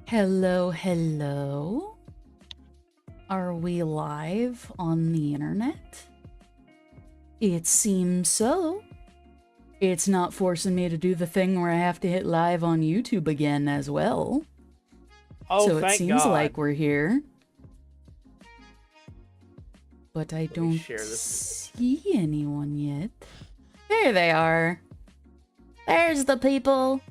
Hello, hello. Are we live on the internet? It seems so. It's not forcing me to do the thing where I have to hit live on YouTube again as well. Oh, So it thank seems God. like we're here. But I don't share this. see anyone yet. There they are. There's the people.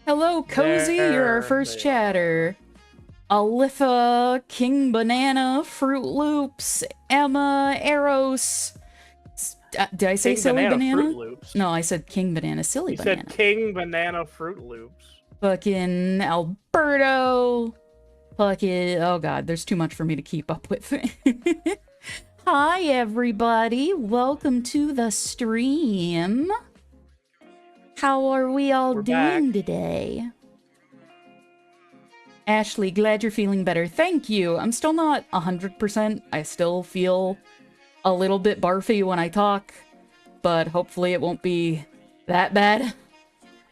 Hello, Cozy. You're our first chatter. Alitha, King Banana, Fruit Loops, Emma, Eros. Did I say King Silly Banana? Fruit Loops. No, I said King Banana, Silly Banana. You said King Banana Fruit Loops. Fucking Alberto. Fucking, oh god, there's too much for me to keep up with. Hi, everybody. Welcome to the stream. How are we all doing today? Ashley, glad you're feeling better. Thank you. I'm still not 100%. I still feel a little bit barfy when I talk, but hopefully it won't be that bad.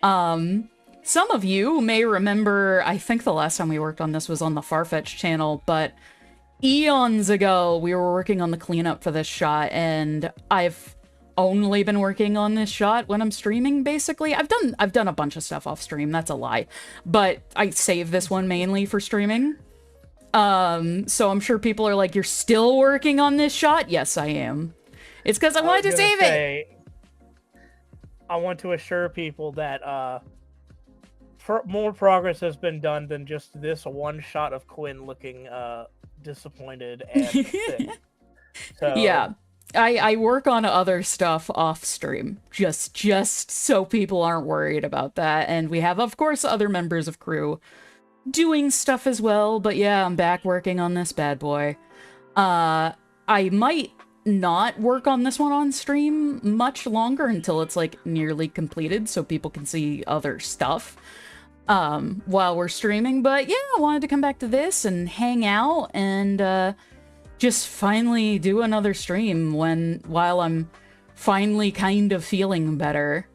Some of you may remember, I think the last time we worked on this was on the Farfetch channel, but eons ago we were working on the cleanup for this shot, and I've only been working on this shot when I'm streaming, basically. I've done a bunch of stuff off stream, that's a lie. But I save this one mainly for streaming. So I'm sure people are like, you're still working on this shot? Yes, I am. It's because I wanted to save it! I want to assure people that more progress has been done than just this one shot of Quinn looking disappointed and sick. So... Yeah. I work on other stuff off stream, just so people aren't worried about that. And we have, of course, other members of crew doing stuff as well. But yeah, I'm back working on this bad boy. I might not work on this one on stream much longer until it's like nearly completed so people can see other stuff while we're streaming. But yeah, I wanted to come back to this and hang out and just finally do another stream while I'm finally kind of feeling better.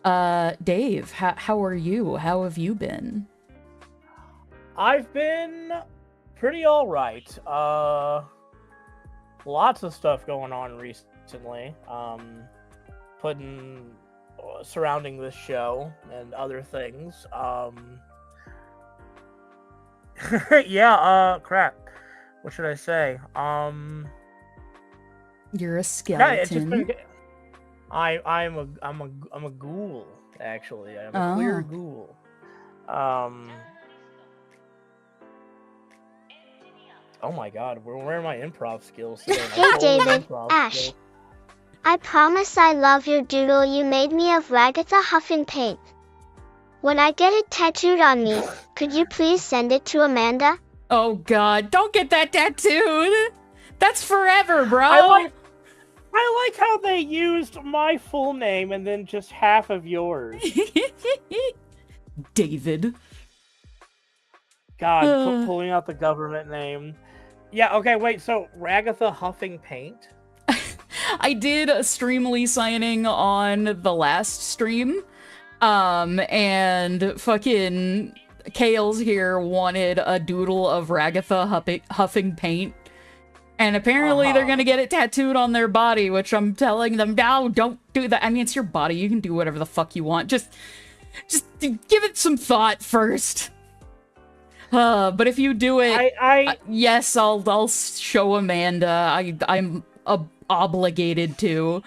Dave, how are you? How have you been? I've been pretty alright. Lots of stuff going on recently. Surrounding this show and other things. Yeah, crap. What should I say? You're a skeleton. Yeah, it's just been, I'm a ghoul, actually. I'm a queer ghoul. Oh my god, where are my improv skills today? Hey David, Ash. I promise I love your doodle you made me of Ragatha Huffing paint. When I get it tattooed on me, could you please send it to Amanda? Oh god, don't get that tattooed! That's forever, bro! I like how they used my full name and then just half of yours. David. God, pulling out the government name. Yeah, okay, wait, so Ragatha Huffing paint? I did a Streamly signing on the last stream, and fucking Kales here wanted a doodle of Ragatha huffing paint, and apparently they're gonna get it tattooed on their body, which I'm telling them, no, don't do that. I mean, it's your body, you can do whatever the fuck you want, just give it some thought first. But if you do it, yes, I'll show Amanda. I'm obligated to.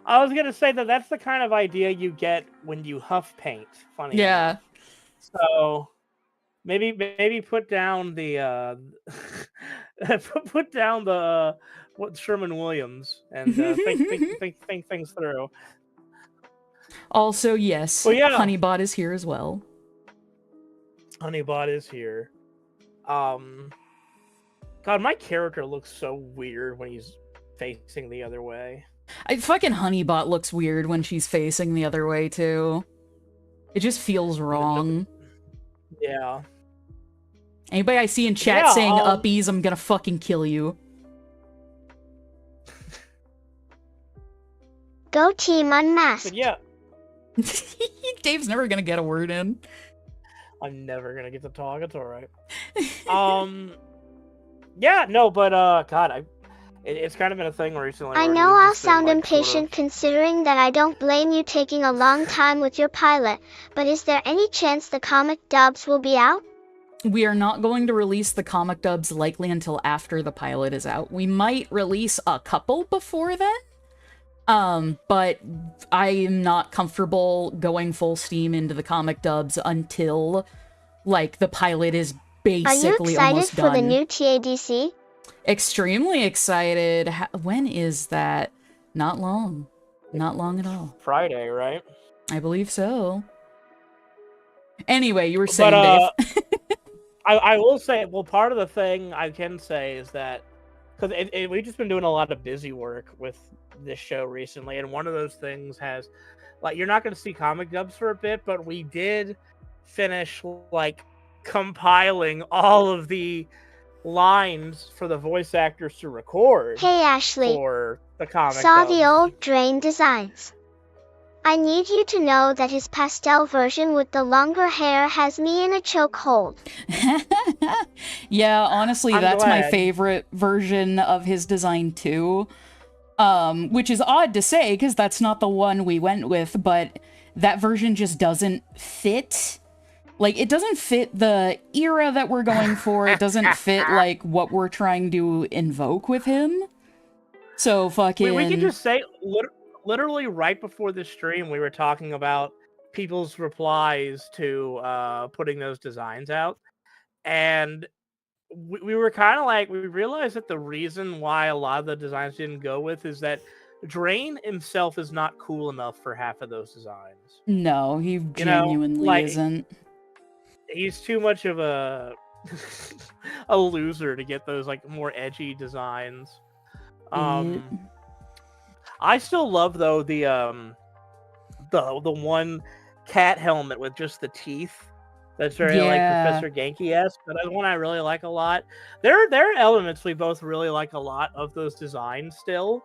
I was gonna say that's the kind of idea you get when you huff paint. Funny. Yeah. Enough. So maybe put down the put down the what Sherman Williams and think things through. Also, yes, well, yeah. Honeybot is here as well. Honeybot is here. God, my character looks so weird when he's facing the other way. Fucking Honeybot looks weird when she's facing the other way, too. It just feels wrong. Yeah. Anybody I see in chat saying uppies, I'm gonna fucking kill you. Go team unmasked. But yeah. Dave's never gonna get a word in. I'm never gonna get to talk. It's all right. Yeah, no, but God, it's kind of been a thing recently. I where know we've I'll just been, sound like, impatient considering that I don't blame you taking a long time with your pilot, but is there any chance the comic dubs will be out? We are not going to release the comic dubs likely until after the pilot is out. We might release a couple before then, but I am not comfortable going full steam into the comic dubs until, like, the pilot is Are you basically excited almost for the done. new TADC? Extremely excited. When is that? Not long. Not long at all. Friday, right? I believe so. Anyway, you were saying, But Dave. I will say, well, part of the thing I can say is that because we've just been doing a lot of busy work with this show recently, and one of those things has, like, you're not going to see comic dubs for a bit, but we did finish, like, compiling all of the lines for the voice actors to record Hey Ashley, for the comic saw dubs. the old Drain designs. I need you to know that his pastel version with the longer hair has me in a chokehold. Yeah, honestly, I'm that's my glad. favorite version of his design too. Which is odd to say, because that's not the one we went with, but that version just doesn't fit. Like, it doesn't fit the era that we're going for. It doesn't fit, like, what we're trying to invoke with him. So, fucking... We can just say, literally right before the stream, we were talking about people's replies to putting those designs out. And we were kind of like, we realized that the reason why a lot of the designs didn't go with is that Drain himself is not cool enough for half of those designs. No, he genuinely isn't. He's too much of a a loser to get those, like, more edgy designs. I still love, though, the one cat helmet with just the teeth. That's very like Professor Genki-esque, but that's one I really like a lot. There are elements we both really like a lot of those designs still,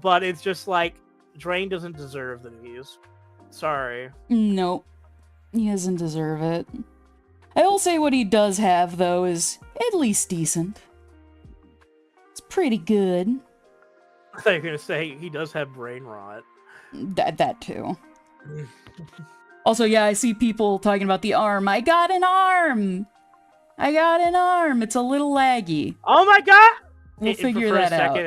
but it's just like Drain doesn't deserve these. Sorry. Nope. He doesn't deserve it. I will say what he does have, though, is at least decent. It's pretty good. I thought you were going to say he does have brain rot. That too. Also, yeah, I see people talking about the arm. I got an arm! I got an arm! It's a little laggy. Oh my god! We'll figure that out.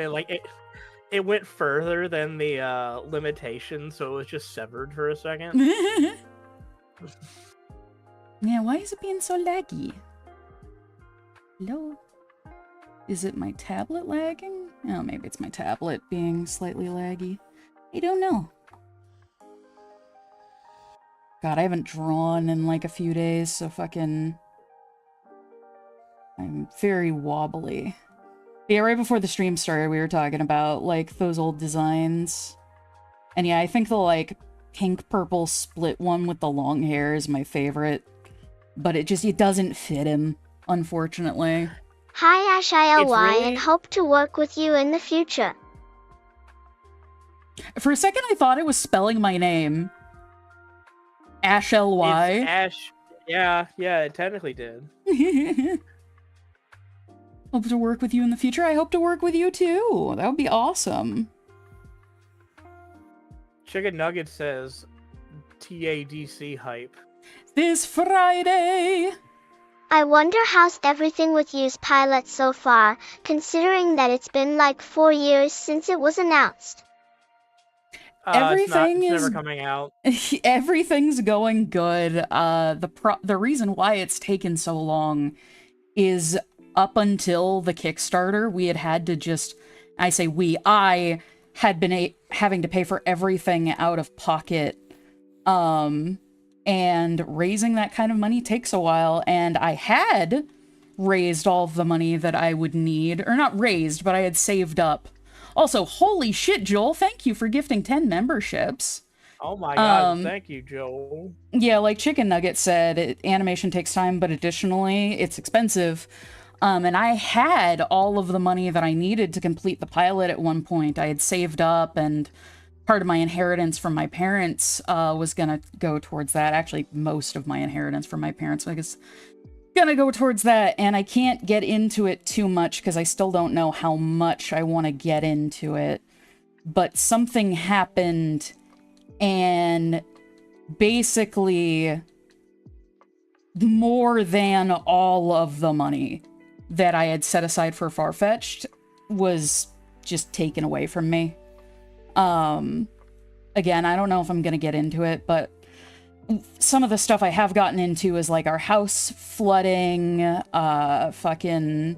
It went further than the limitation, so it was just severed for a second. Yeah, why is it being so laggy? Hello? Is it my tablet lagging? Oh, maybe it's my tablet being slightly laggy. I don't know. God, I haven't drawn in like a few days, so fucking... I'm very wobbly. Yeah, right before the stream started, we were talking about, like, those old designs. And yeah, I think the, like, pink-purple split one with the long hair is my favorite. But it doesn't fit him, unfortunately. Hi Ash ILY really... and hope to work with you in the future. For a second, I thought it was spelling my name. Ash LY. It's Ash. Yeah, it technically did. Hope to work with you in the future. I hope to work with you too. That would be awesome. Chicken Nugget says TADC hype. This Friday! I wonder how's everything with you's pilot so far, considering that it's been like 4 years since it was announced. Everything it's never coming out. Everything's going good. The reason why it's taken so long is up until the Kickstarter, we had to just, I had been having to pay for everything out of pocket. And raising that kind of money takes a while, and I had raised all of the money that I would need, or not raised, but I had saved up. Also, holy shit, Joel, thank you for gifting 10 memberships. Oh my god, thank you, Joel. Yeah, like Chicken Nugget said, animation takes time, but additionally, it's expensive. And I had all of the money that I needed to complete the pilot at one point. I had saved up and part of my inheritance from my parents was gonna go towards that. Actually, most of my inheritance from my parents was gonna go towards that, and I can't get into it too much because I still don't know how much I want to get into it. But something happened, and basically more than all of the money that I had set aside for Farfetch'd was just taken away from me. Again, I don't know if I'm gonna get into it, but some of the stuff I have gotten into is like our house flooding, fucking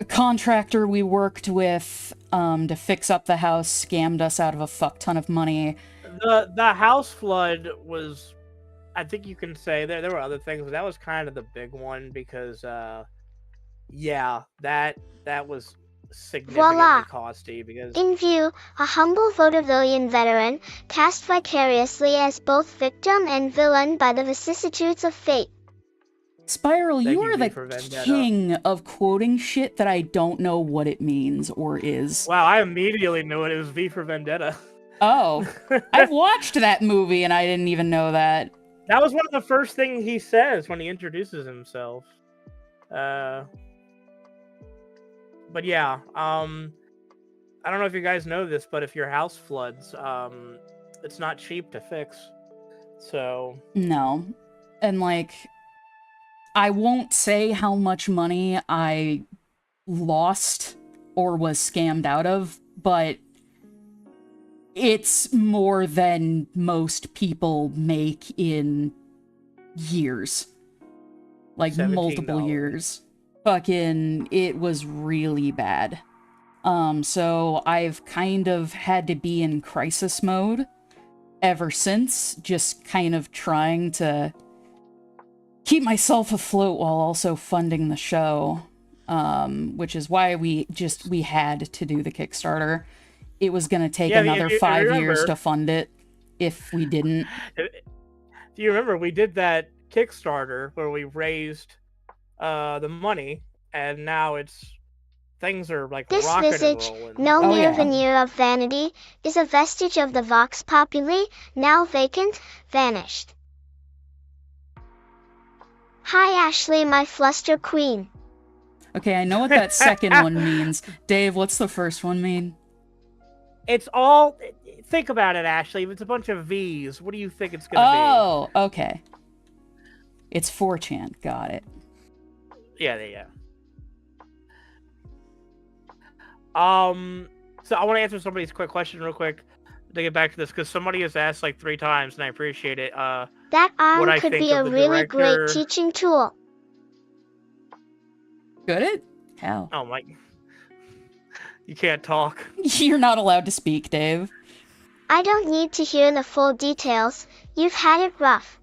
contractor we worked with to fix up the house scammed us out of a fuck ton of money. The house flood was, I think you can say there were other things, but that was kind of the big one because yeah, that was significantly Voila. costly because In view, a humble vaudevillian veteran, cast vicariously as both victim and villain by the vicissitudes of fate. Spiral, Thank you you, are V the for Vendetta. king of quoting shit that I don't know what it means or is. Wow, I immediately knew it. It was V for Vendetta. Oh, I've watched that movie and I didn't even know that. That was one of the first things he says when he introduces himself. But yeah, I don't know if you guys know this, but if your house floods, it's not cheap to fix. So No. And like, I won't say how much money I lost or was scammed out of, but it's more than most people make in years. Like, multiple $17. years. Fucking, it was really bad. So I've kind of had to be in crisis mode ever since, just kind of trying to keep myself afloat while also funding the show, which is why we had to do the Kickstarter. It was going to take another 5 years to fund it if we didn't. Do you remember we did that Kickstarter where we raised the money, and now things are like This rocking visage, and rolling. no Oh, mere yeah. veneer of vanity, is a vestige of the vox populi, now vacant, vanished. Hi Ashley, my fluster queen. Okay, I know what that second one means. Dave, what's the first one mean? It's all. Think about it, Ashley. If it's a bunch of V's, what do you think it's gonna Oh, okay. It's 4chan. Got it. be? Yeah. So I want to answer somebody's quick question real quick to get back to this because somebody has asked like 3 times, and I appreciate it. That What I arm could think be of a the really great director- teaching tool. Could it? Hell. Oh my! You can't talk. You're not allowed to speak, Dave. I don't need to hear the full details, you've had it rough.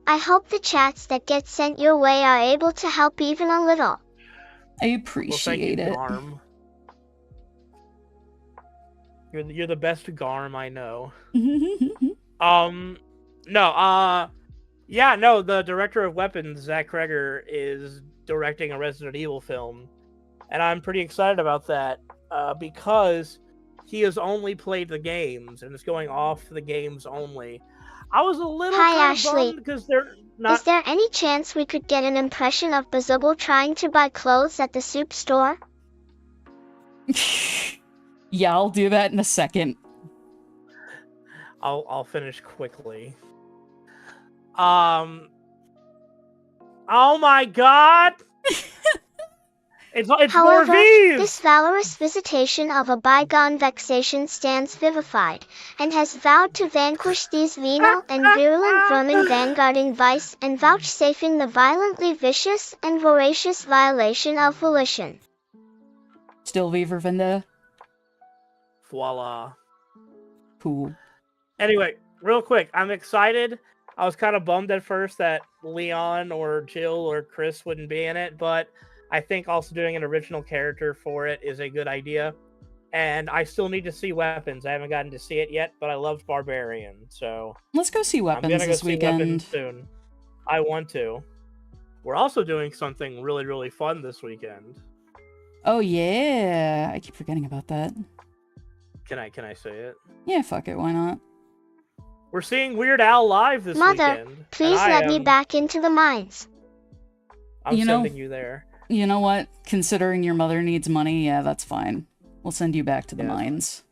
I hope the chats that get sent your way are able to help even a little. I Well, thank appreciate you, it. Garm. You're the best Garm I know. No, the director of Weapons, Zach Kreger, is directing a Resident Evil film, and I'm pretty excited about that because he has only played the games and is going off the games only. I was a little Hi, kind of Ashley. bummed because they're not. Is there any chance we could get an impression of Bazooble trying to buy clothes at the soup store? Yeah, I'll do that in a second. I'll finish quickly. Oh my god! It's However, more V's! this valorous visitation of a bygone vexation stands vivified, and has vowed to vanquish these venal and virulent vermin vanguarding vice and vouchsafing the violently vicious and voracious violation of volition. Still V for Vendetta? Voila. Cool. Anyway, real quick, I'm excited. I was kind of bummed at first that Leon or Jill or Chris wouldn't be in it, but I think also doing an original character for it is a good idea. And I still need to see Weapons. I haven't gotten to see it yet, but I loved Barbarian, so Let's go see I'm Weapons gonna go this see Weapons weekend. soon. I want to. We're also doing something really, really fun this weekend. Oh, yeah. I keep forgetting about that. Can I say it? Yeah, fuck it, why not? We're seeing Weird Al live this Mother, weekend. please let me back into the mines. I'm sending you there. You know what? Considering your mother needs money, yeah, that's fine. We'll send you back to the Yeah, mines.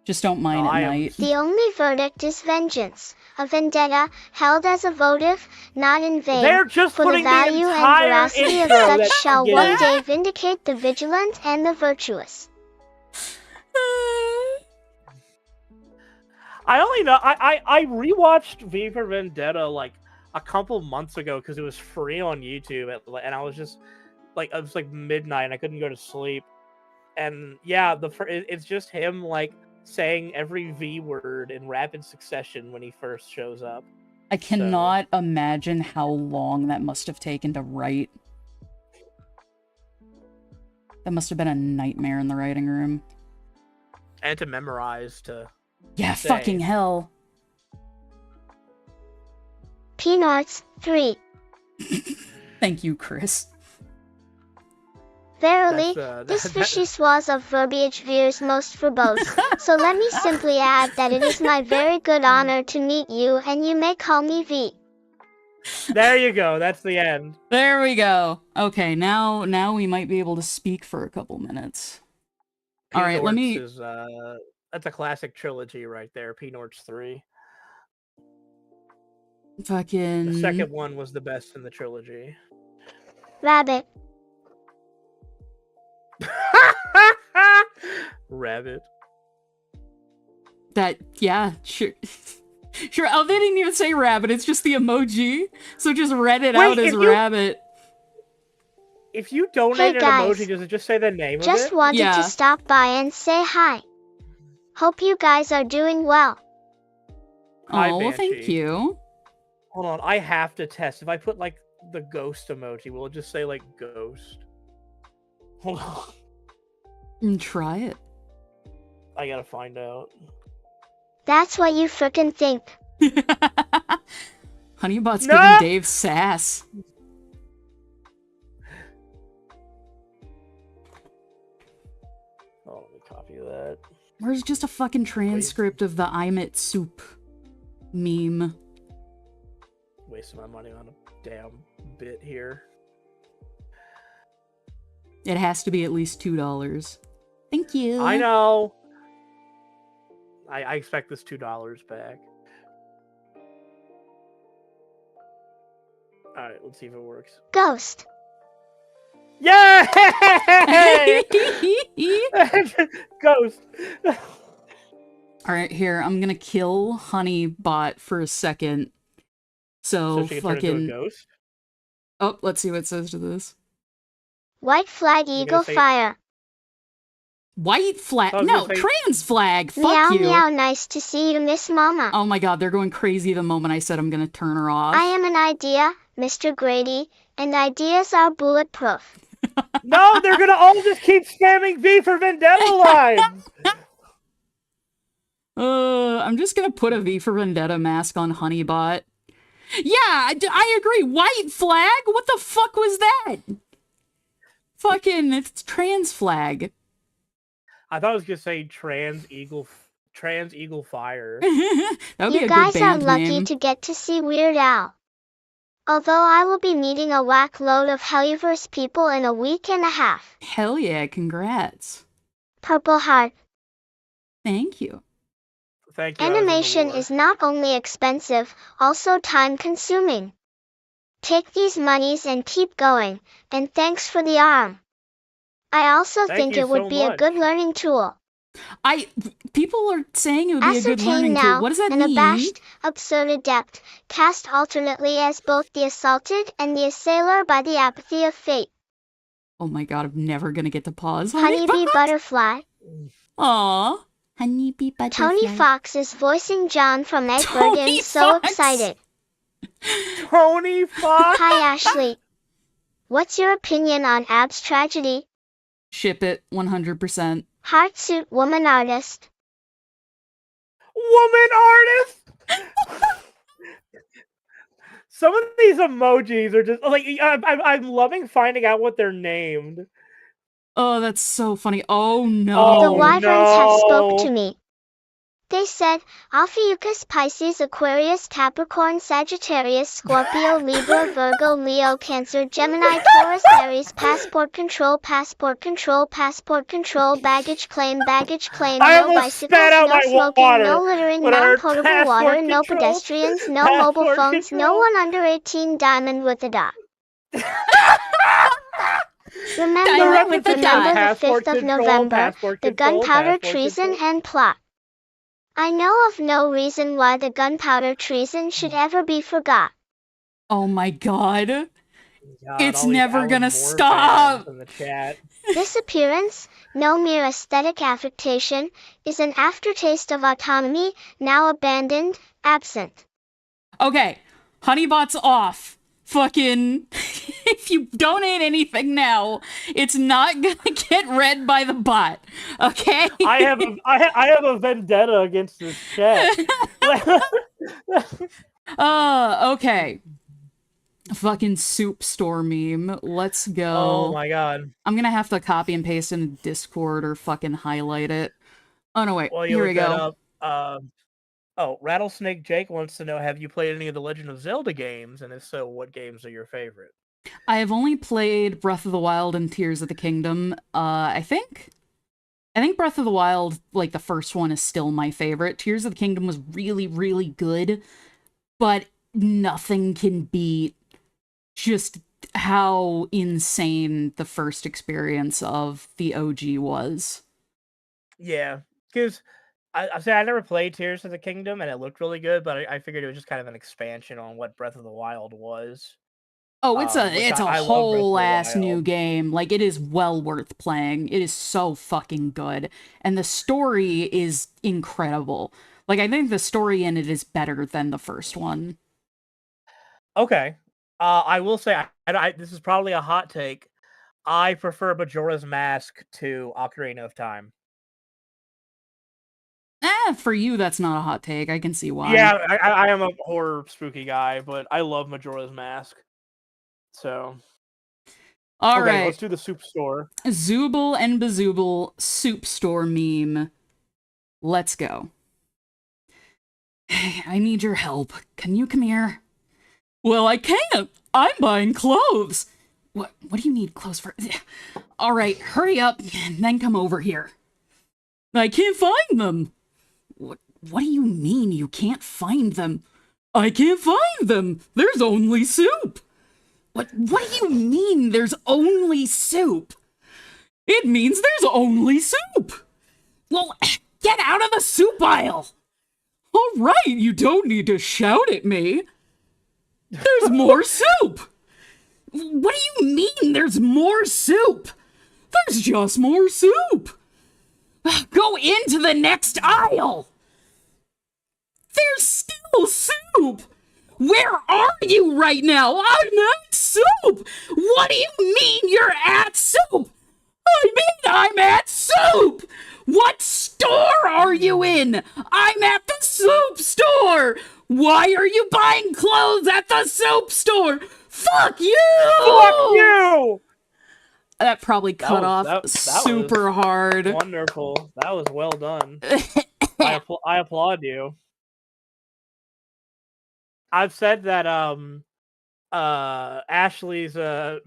Just don't mine at night. The only verdict is vengeance, a vendetta held as a votive, not in vain. They're just for the putting the value and entire veracity of intro such that shall you one get. day vindicate the vigilant and the virtuous. I only know I rewatched V for Vendetta like a couple months ago because it was free on YouTube, and I was just like, it was like midnight and I couldn't go to sleep. And yeah, it's just him like saying every V word in rapid succession when he first shows up. I cannot imagine how long that must have taken to write. That must have been a nightmare in the writing room. And to memorize to... Yeah, fucking hell. Peanuts 3. Thank you, Chris. Verily, this fishy swaz of verbiage veers most verbose, so let me simply add that it is my very good honor to meet you, and you may call me V. There you go, that's the end. There we go. Okay, now we might be able to speak for a couple minutes. Alright, let me... That's a classic trilogy right there, Peanuts 3. Fucking... The second one was the best in the trilogy. Rabbit. Rabbit. That, yeah, sure. Sure, oh, they didn't even say rabbit, it's just the emoji. So just read it out as rabbit. If you donate an emoji, does it just say the name of it? Just wanted to stop by and say hi. Hope you guys are doing well. Hi, well, thank you. Hold on, I have to test. If I put, like, the ghost emoji, will it just say, like, ghost? Hold on. Try it. I gotta find out. That's what you frickin' think. Honeybot's giving Dave sass. Oh, let me copy that. Where's just a fucking transcript of the I'm at soup meme? Wasting my money on a damn bit here. It has to be at least $2. Thank you. I know. I expect this $2 back. Alright, let's see if it works. Ghost. Yay! Ghost. Alright, here, I'm gonna kill Honeybot for a second. So she can fucking... turn into a ghost? Oh, let's see what it says to this. White flag eagle fire. White flag? No, trans flag! Fuck meow, you! Meow, nice to see you, Miss Mama. Oh my god, they're going crazy the moment I said I'm gonna turn her off. I am an idea, Mr. Grady, and ideas are bulletproof. No, they're gonna all just keep spamming V for Vendetta lines! I'm just gonna put a V for Vendetta mask on Honeybot. Yeah, I agree. White flag? What the fuck was that? Fucking, it's trans flag. I thought I was gonna say trans eagle fire. That would be a good band name. You guys are lucky to get to see Weird Al. Although I will be meeting a whack load of Helliverse people in a week and a half. Hell yeah, congrats. Purple Heart. Thank you. Thank you. Animation is not only expensive, also time-consuming. Take these monies and keep going, and thanks for the arm. I also think it would be a good learning tool. People are saying it would be a good learning tool. What does that mean? An abashed, absurd adept, cast alternately as both the assaulted and the assailer by the apathy of fate. Oh my god, I'm never gonna get to pause. Honeybee Butterfly. Aww. Honeybee Butterfly. Tony Fox is voicing John from Eggberg and so excited. Tony Fox! Hi, Ashley. What's your opinion on Ab's tragedy? Ship it, 100%. Heartsuit woman artist. Woman artist? Some of these emojis are just like I'm loving finding out what they're named. Oh, that's so funny. Oh The no. wyverns have spoke no. to me. They said, Ophiuchus, Pisces, Aquarius, Capricorn, Sagittarius, Scorpio, Libra, Virgo, Leo, Cancer, Gemini, Taurus, Aries, passport control, baggage claim, I no almost spat bicycles, out no my smoking, water. no littering, But our non-potable water, passport no control, pedestrians, no mobile passport phones, no control. one under 18, diamond with a dot. Remember, Diamond with a remember dot. the Passport 5th of control, November, passport the control, gunpowder passport treason control. and plot. I know of no reason why the gunpowder treason should ever be forgot. Oh my god. God, It's all these never Alan gonna Moore stop. fans in the chat. This appearance, no mere aesthetic affectation, is an aftertaste of autonomy, now abandoned, absent. Okay, Honeybot's off. Fucking, if you donate anything now, it's not gonna get read by the bot. Okay? I have a vendetta against this chat. Okay. Fucking soup store meme. Let's go. Oh my god. I'm gonna have to copy and paste in Discord or fucking highlight it. Oh no, wait. Well, you Here we look that go. up. Rattlesnake Jake wants to know, have you played any of the Legend of Zelda games? And if so, what games are your favorite? I have only played Breath of the Wild and Tears of the Kingdom. I think Breath of the Wild, like the first one, is still my favorite. Tears of the Kingdom was really, really good, but nothing can beat just how insane the first experience of the OG was. Yeah, because I say I never played Tears of the Kingdom, and it looked really good, but I figured it was just kind of an expansion on what Breath of the Wild was. Oh, it's a Which it's a I love Breath of whole the ass new Wild. game. Like, it is well worth playing. It is so fucking good. And the story is incredible. Like, I think the story in it is better than the first one. Okay. I will say, this is probably a hot take. I prefer Majora's Mask to Ocarina of Time. For you, that's not a hot take. I can see why. Yeah, I am a horror spooky guy, but I love Majora's Mask. So, All okay, right. let's do the soup store. Zooble and Bazooble soup store meme. Let's go. Hey, I need your help. Can you come here? Well, I can't. I'm buying clothes. What do you need clothes for? All right, hurry up and then come over here. I can't find them. What do you mean you can't find them? I can't find them. There's only soup. What do you mean there's only soup? It means there's only soup. Well, get out of the soup aisle. All right, you don't need to shout at me. There's more soup. What do you mean there's more soup? There's just more soup. Go into the next aisle. There's still soup. Where are you right now? I'm at soup. What do you mean you're at soup? I mean I'm at soup. What store are you in? I'm at the soup store. Why are you buying clothes at the soup store? Fuck you! Fuck you! That probably cut off that super hard. Wonderful. That was well done. I applaud you. I've said that Ashley's the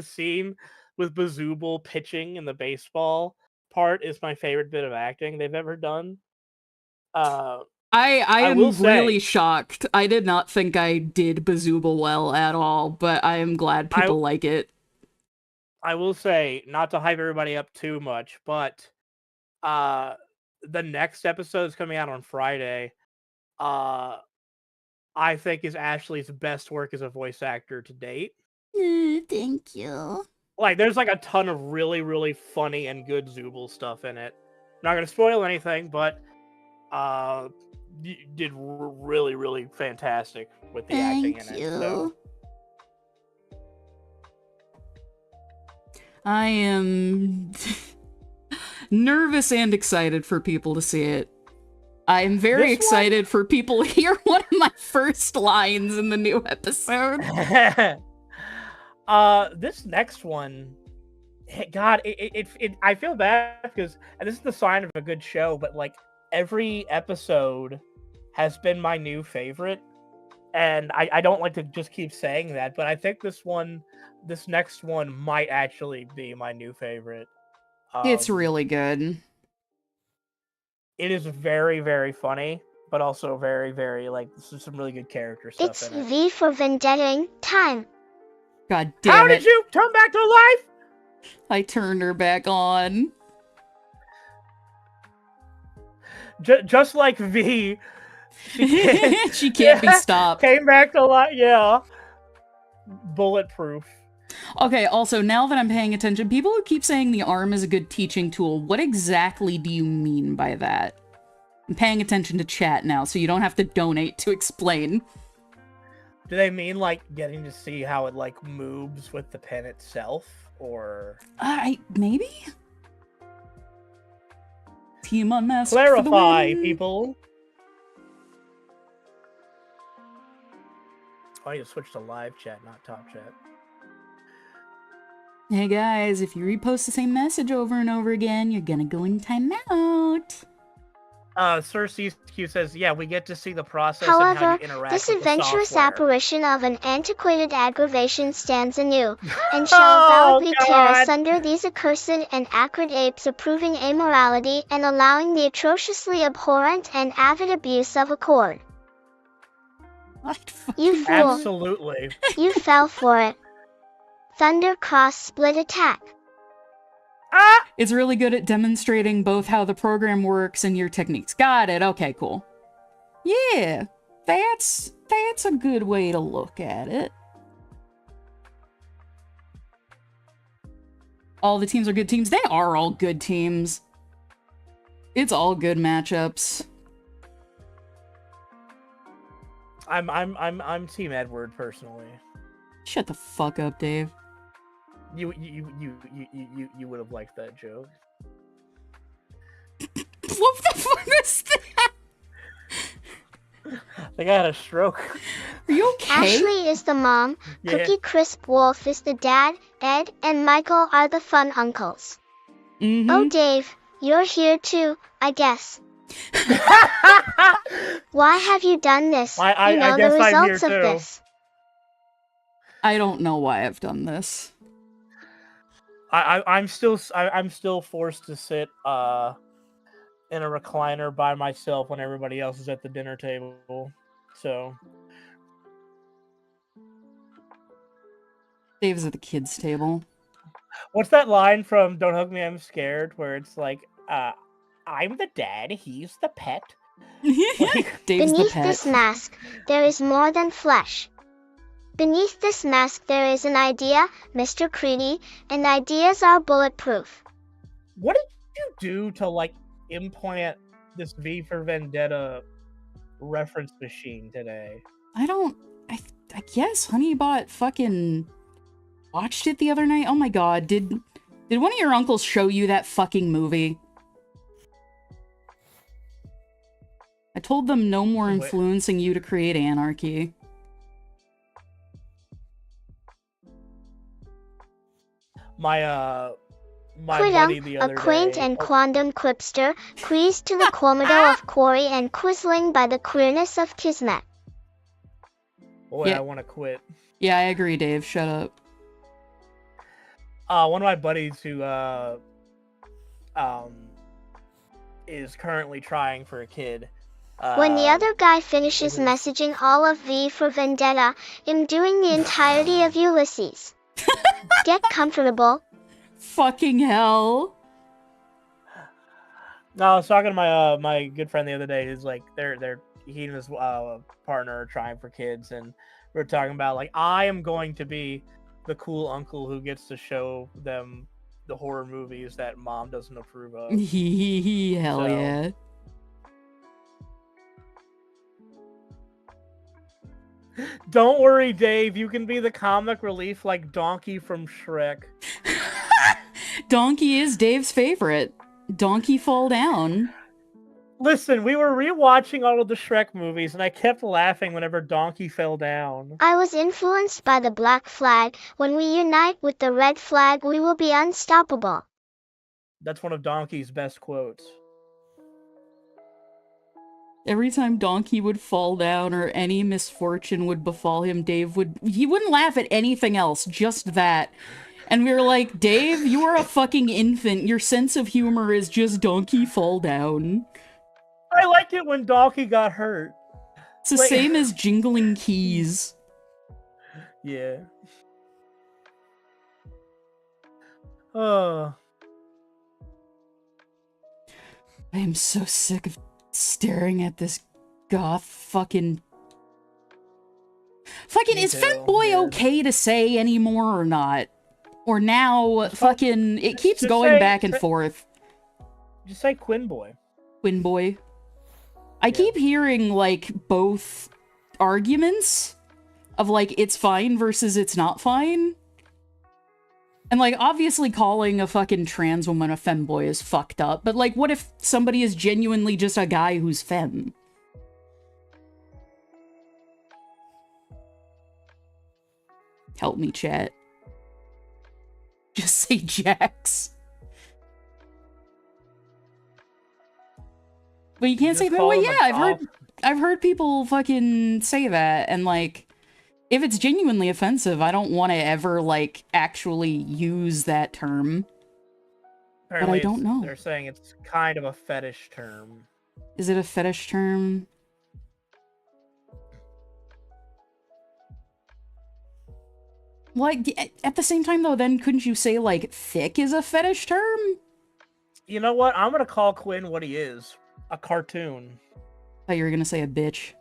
scene with Bazooble pitching in the baseball part is my favorite bit of acting they've ever done. I am really shocked. I did not think I did Bazooble well at all, but I am glad people like it. I will say, not to hype everybody up too much, but the next episode is coming out on Friday. I think is Ashley's best work as a voice actor to date. Thank you. Like, there's like a ton of really, really funny and good Zooble stuff in it. Not gonna spoil anything, but you did really, really fantastic with the acting in it. So. I am nervous and excited for people to see it. I am very excited for people to hear one of my first lines in the new episode. This next one God, I feel bad because, and this is the sign of a good show, but like every episode has been my new favorite, and I don't like to just keep saying that, but I think this next one might actually be my new favorite. It's really good. It is very, very funny, but also very, very like this is some really good character stuff It's in it. V for Vendetta time. God damn How it. did you turn back to life? I turned her back on. Just like V, She can't be stopped. Came back to life, yeah. Bulletproof. Okay, also, now that I'm paying attention, people who keep saying the arm is a good teaching tool, what exactly do you mean by that? I'm paying attention to chat now, so you don't have to donate to explain. Do they mean like getting to see how it like moves with the pen itself, or maybe? Team Unmasked clarify, people? Oh, you switched to live chat, not top chat. Hey guys, if you repost the same message over and over again, you're gonna go in timeout. Sir CQ says, yeah, we get to see the process and how However, you interact this with adventurous the software. apparition of an antiquated aggravation stands anew, and shall validly tear asunder these accursed and acrid apes, approving amorality and allowing the atrociously abhorrent and avid abuse of accord. You fool! Absolutely. You fell for it. Thunder Cross Split Attack. Ah! It's really good at demonstrating both how the program works and your techniques. Got it. Okay, cool. Yeah, that's a good way to look at it. All the teams are good teams. They are all good teams. It's all good matchups. I'm Team Edward personally. Shut the fuck up, Dave. You would have liked that joke. What the fuck is that? I think I had a stroke. Are you okay? Ashley is the mom, Yeah. Cookie Crisp Wolf is the dad, Ed and Michael are the fun uncles. Mm-hmm. Oh Dave, you're here too, I guess. Why have you done this? I you know guess the I'm here results of too. this. I don't know why I've done this. I'm still forced to sit in a recliner by myself when everybody else is at the dinner table. So Dave's at the kids' table. what's that line from Don't Hug Me, I'm Scared, where it's like, I'm the dad, he's the pet. Like, Dave's the Beneath pet. this mask, there is more than flesh. Beneath this mask there is an idea, Mr. Creedy, and ideas are bulletproof. what did you do to like implant this V for Vendetta reference machine today? I guess Honeybot fucking watched it the other night. Oh my god, did one of your uncles show you that fucking movie? I told them no more Wait. influencing you to create anarchy. My Quidum, buddy the a other quaint day. and quondam quipster, queased to the quomodo of quarry and quizzling by the queerness of kismet. Boy, Yeah. I want to quit. Yeah, I agree, Dave. Shut up. One of my buddies who is currently trying for a kid. When the other guy finishes messaging all of V for Vendetta, I'm doing the entirety of Ulysses. Get comfortable. Fucking hell. No, I was talking to my my good friend the other day. Who's like, he and his partner are trying for kids, and we are talking about like, I am going to be the cool uncle who gets to show them the horror movies that mom doesn't approve of. Hell So- yeah. Don't worry, Dave. You can be the comic relief like Donkey from Shrek. Donkey is Dave's favorite. Donkey fall down. Listen, we were rewatching all of the Shrek movies, and I kept laughing whenever Donkey fell down. I was influenced by the black flag. When we unite with the red flag, we will be unstoppable. That's one of Donkey's best quotes. Every time Donkey would fall down or any misfortune would befall him, he wouldn't laugh at anything else, just that. And we were like, Dave, you are a fucking infant. Your sense of humor is just Donkey fall down. I liked it when Donkey got hurt. It's the same as jingling keys. Yeah. Oh. I am so sick of staring at this goth fucking... is femboy okay to say anymore or not? Or now, fucking, it keeps going back and forth. Just say Quinn boy. Quinn boy. I keep hearing, like, both arguments of, like, it's fine versus it's not fine. And, like, obviously calling a fucking trans woman a femboy is fucked up, but, like, what if somebody is genuinely just a guy who's femme? Help me, chat. Just say Jax. But you can't say that. Well, yeah, I've heard people fucking say that, and like, if it's genuinely offensive, I don't want to ever like actually use that term. Apparently but I don't know. They're saying it's kind of a fetish term. Is it a fetish term? Like, at the same time though, then couldn't you say like thick is a fetish term? You know what? I'm gonna call Quinn what he is. A cartoon. I thought you were gonna say a bitch.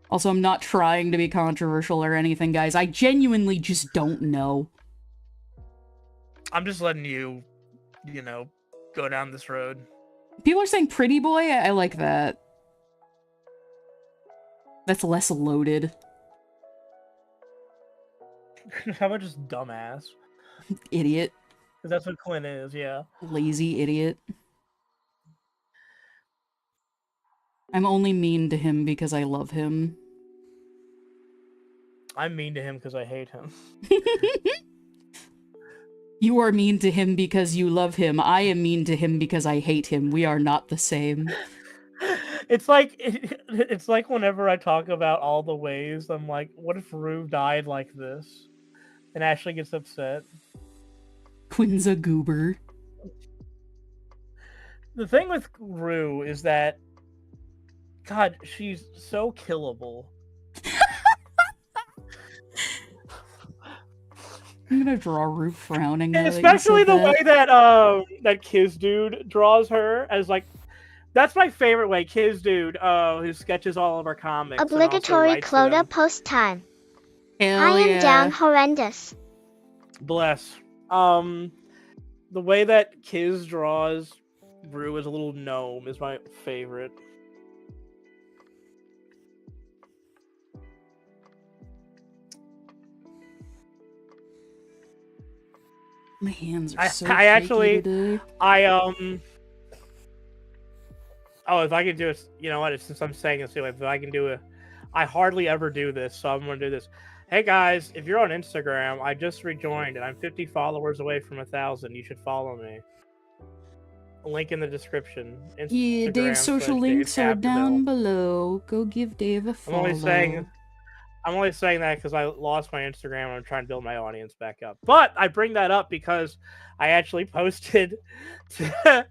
Also, I'm not trying to be controversial or anything, guys. I genuinely just don't know. I'm just letting you, you know, go down this road. People are saying pretty boy. I like that. That's less loaded. How about just dumbass? Idiot. Because that's what Quinn is, yeah. Lazy idiot. I'm only mean to him because I love him. I'm mean to him because I hate him. You are mean to him because you love him. I am mean to him because I hate him. We are not the same. It's like whenever I talk about all the ways, I'm like, what if Rue died like this? And Ashley gets upset. Quinn's a goober. The thing with Rue is that, God, she's so killable. I'm gonna draw Rue frowning. And especially the way that that Kiz Dude draws her as like, that's my favorite way. Kiz Dude, who sketches all of our comics. Obligatory Clota post time. Hell I am yeah. down horrendous. Bless. The way that Kiz draws Rue as a little gnome is my favorite. My hands are so I actually, today. Oh, if I could do it, you know what? Since I'm saying this anyway, if I can do it, I hardly ever do this, so I'm gonna do this. Hey guys, if you're on Instagram, I just rejoined and I'm 50 followers away from 1,000. You should follow me. Link in the description. Yeah, Dave's social links are down below. Go give Dave a follow. I'm only saying that because I lost my Instagram and I'm trying to build my audience back up. But I bring that up because I actually posted to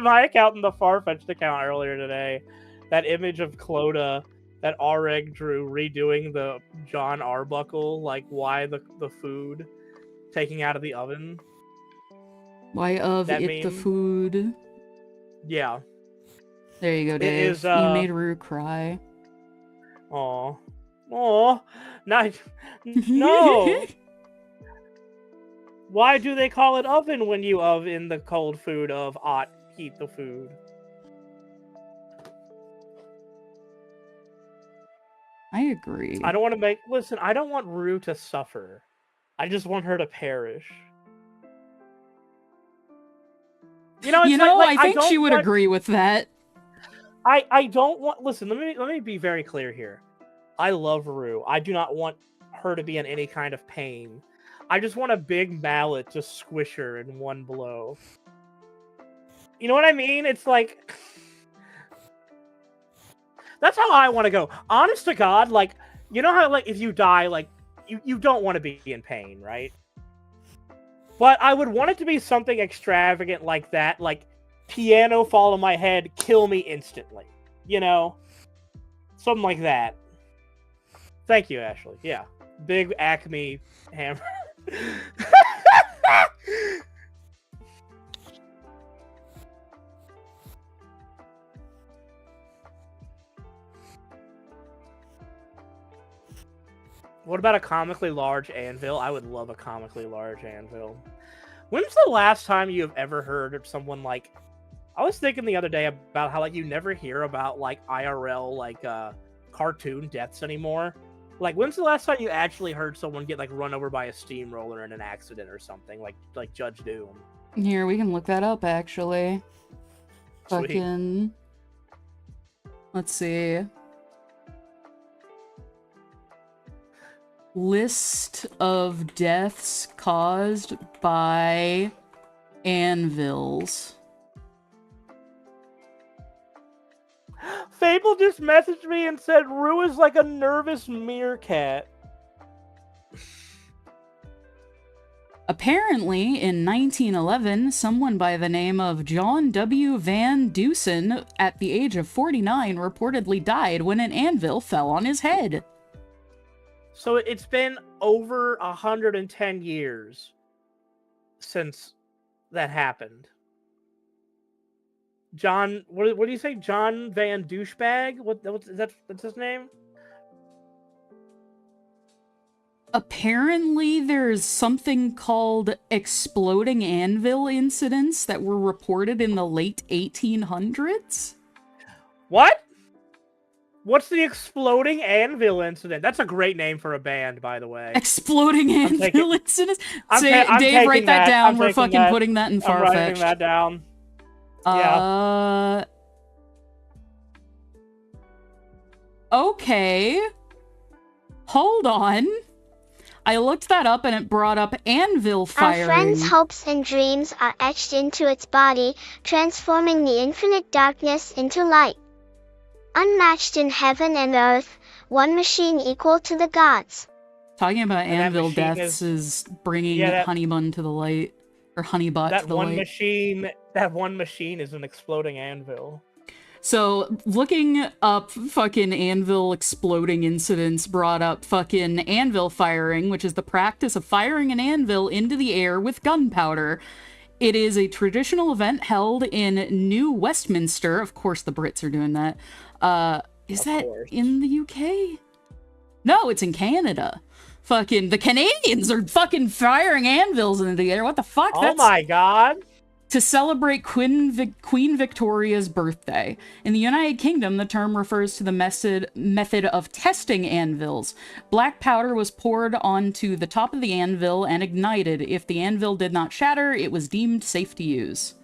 my account in the Farfetch'd account earlier today that image of Clota that Reg drew redoing the John Arbuckle, like why the food taking out of the oven. Why of that it meme? The food? Yeah. There you go, Dave. Is, You made Rue cry. Aw. Aw. No. Why do they call it oven when you oven the cold food of heat the food? I agree. I don't want to listen, I don't want Rue to suffer. I just want her to perish. I think she would agree with that. I don't want. Listen, let me be very clear here. I love Rue. I do not want her to be in any kind of pain. I just want a big mallet to squish her in one blow. You know what I mean? It's like that's how I want to go. Honest to God, like you know how like if you die, like you don't want to be in pain, right? But I would want it to be something extravagant like that, like piano fall on my head, kill me instantly. You know? Something like that. Thank you, Ashley. Yeah. Big Acme hammer. What about a comically large anvil? I would love a comically large anvil. When's the last time you have ever heard of someone like... I was thinking the other day about how like you never hear about like IRL like cartoon deaths anymore. Like when's the last time you actually heard someone get like run over by a steamroller in an accident or something like Judge Doom? Here, we can look that up actually. Sweet. Fucking... Let's see. List of deaths caused by anvils. Fable just messaged me and said Rue is like a nervous meerkat. Apparently, in 1911, someone by the name of John W. Van Dusen, at the age of 49, reportedly died when an anvil fell on his head. So it's been over 110 years since that happened. John, what do you say? John Van Douchebag? That's his name? Apparently, there's something called exploding anvil incidents that were reported in the late 1800s. What? What's the exploding anvil incident? That's a great name for a band, by the way. Exploding anvil incidents? Dave, write that down. We're fucking putting that in Farfetched. I'm writing that down. Yeah. Okay. Hold on. I looked that up and it brought up anvil firing. Our friend's hopes and dreams are etched into its body, transforming the infinite darkness into light. Unmatched in heaven and earth, one machine equal to the gods. Talking about anvil deaths is bringing Honeybun to the light. Or Honeybot to the light. That one machine is an exploding anvil. So, looking up fucking anvil exploding incidents brought up fucking anvil firing, which is the practice of firing an anvil into the air with gunpowder. It is a traditional event held in New Westminster. Of course the Brits are doing that. Is that in the UK? No, it's in Canada. Fucking, the Canadians are fucking firing anvils into the air. What the fuck? Oh my god. To celebrate Queen Victoria's birthday. In the United Kingdom, the term refers to the method of testing anvils. Black powder was poured onto the top of the anvil and ignited. If the anvil did not shatter, it was deemed safe to use.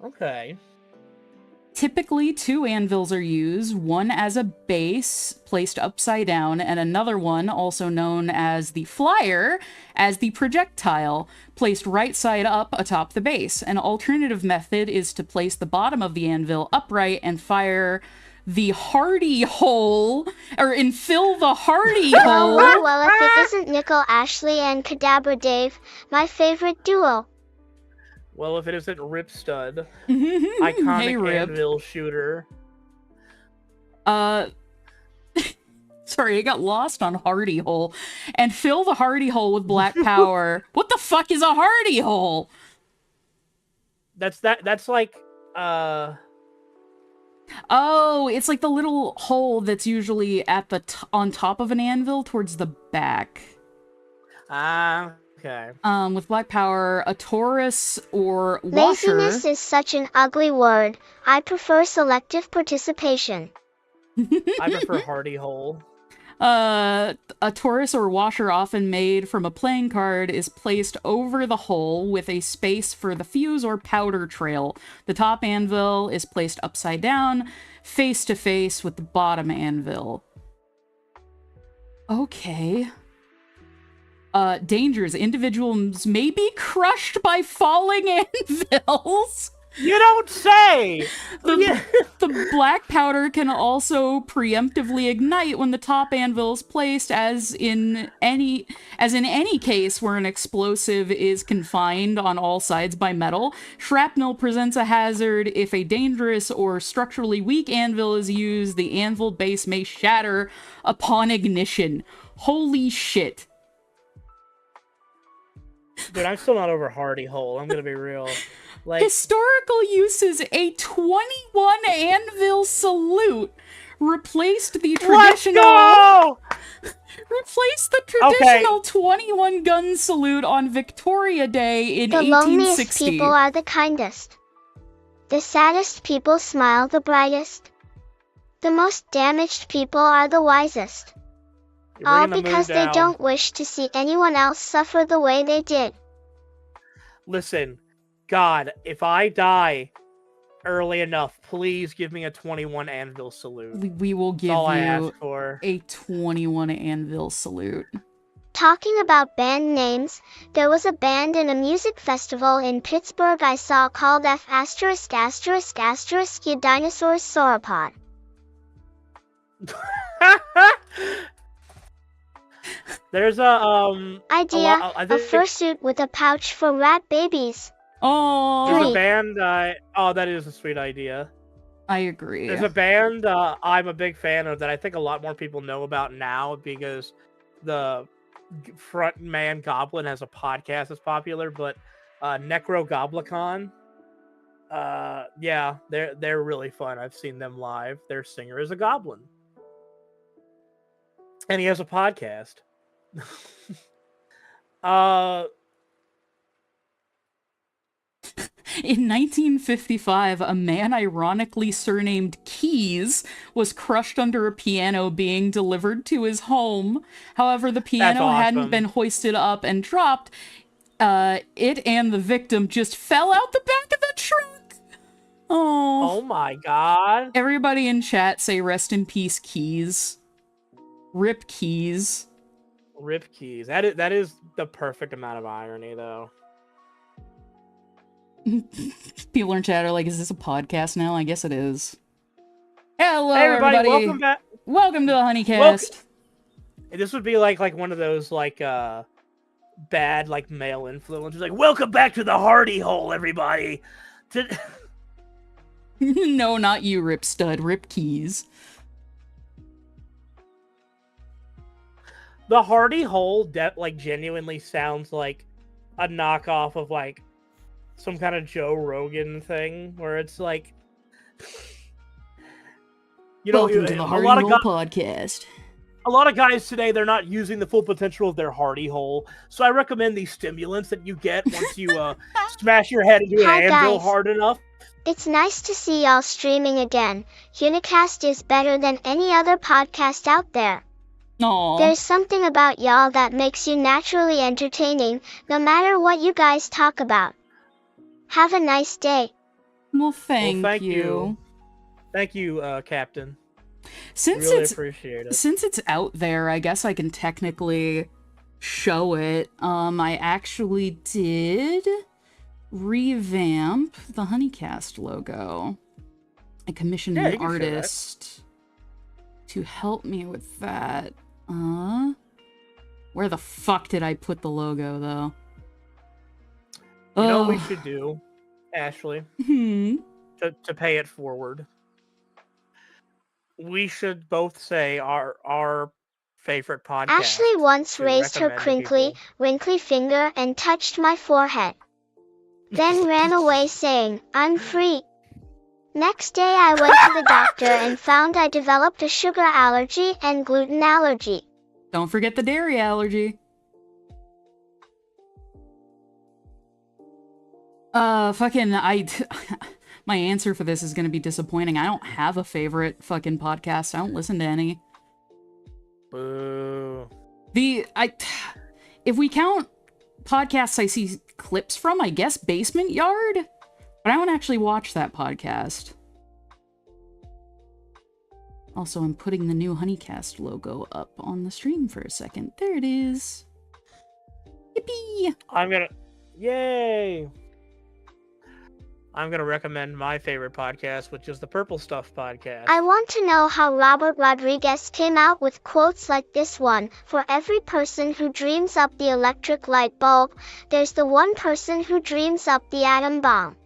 Okay. Typically, 2 anvils are used, one as a base, placed upside down, and another one, also known as the flyer, as the projectile, placed right side up atop the base. An alternative method is to place the bottom of the anvil upright and fire the hardy hole, and fill the hardy hole. Well, if it isn't Nickel, Ashley, and Cadabra Dave, my favorite duo. Well, if it isn't Rip Stud, iconic anvil shooter. Sorry, I got lost on hardy hole. And fill the hardy hole with black power. What the fuck is a hardy hole? That's like, Oh, it's like the little hole that's usually at the on top of an anvil towards the back. Okay. With black power, a Taurus or washer. Laziness is such an ugly word. I prefer selective participation. I prefer hardy hole. A torus or washer often made from a playing card is placed over the hole with a space for the fuse or powder trail. The top anvil is placed upside down, face to face with the bottom anvil. Okay. Dangers. Individuals may be crushed by falling anvils. You don't say! The black powder can also preemptively ignite when the top anvil is placed, as in any case where an explosive is confined on all sides by metal. Shrapnel presents a hazard if a dangerous or structurally weak anvil is used. The anvil base may shatter upon ignition. Holy shit. Dude, I'm still not over Hardy Hole. I'm gonna be real. Like, historical uses: a 21 anvil salute replaced the traditional 21 gun salute on Victoria Day in 1860. The loneliest people are the kindest. The saddest people smile the brightest. The most damaged people are the wisest. All because they don't wish to see anyone else suffer the way they did. Listen, God, if I die early enough, please give me a 21 anvil salute. We will give all I you ask for. A 21 anvil salute. Talking about band names, there was a band in a music festival in Pittsburgh I saw called F*** Your Dinosaurs Sauropod. There's a idea, a fursuit with a pouch for rat babies. Oh, there's a band. That is a sweet idea. I agree. There's a band I'm a big fan of that I think a lot more people know about now because the front man Goblin has a podcast that's popular. But Necrogoblicon, yeah, they're really fun. I've seen them live. Their singer is a goblin, and he has a podcast. In 1955, a man ironically surnamed Keys was crushed under a piano being delivered to his home. However, the piano hadn't been hoisted up and dropped. It and the victim just fell out the back of the truck. Oh my god. Everybody in chat say rest in peace, Keys. Rip Keys. Rip Keys. That is the perfect amount of irony, though. People in chat are like, is this a podcast now? I guess it is. Hello, hey everybody. Welcome back. Welcome to the Honeycast. This would be like one of those bad male influencers. Like, welcome back to the Hardy Hole, everybody. No, not you, Rip Stud. Rip Keys. The Hardy Hole genuinely sounds like a knockoff of some kind of Joe Rogan thing where it's like, welcome to the Hardy Hole podcast. A lot of guys today, they're not using the full potential of their Hardy Hole, so I recommend these stimulants that you get once you smash your head into an anvil hard enough. It's nice to see y'all streaming again. Unicast is better than any other podcast out there. Aww. There's something about y'all that makes you naturally entertaining, no matter what you guys talk about. Have a nice day. Well, thank you. Thank you, Captain. Since appreciate it. Since it's out there, I guess I can technically show it. I actually did revamp the Honeycast logo. I commissioned an artist to help me with that. Where the fuck did I put the logo, though? You know what we should do, Ashley? To pay it forward. We should both say our favorite podcast. Ashley once raised her crinkly, wrinkly finger and touched my forehead. Then ran away saying, "I'm free." Next day I went to the doctor and found I developed a sugar allergy and gluten allergy. Don't forget the dairy allergy. My answer for this is gonna be disappointing. I don't have a favorite fucking podcast. I don't listen to any. Boo. If we count podcasts I see clips from, I guess Basement Yard, but I won't actually watch that podcast. Also, I'm putting the new Honeycast logo up on the stream for a second. There it is. Yippee! Yay! I'm gonna recommend my favorite podcast, which is the Purple Stuff podcast. I want to know how Robert Rodriguez came out with quotes like this one. For every person who dreams up the electric light bulb, there's the one person who dreams up the atom bomb.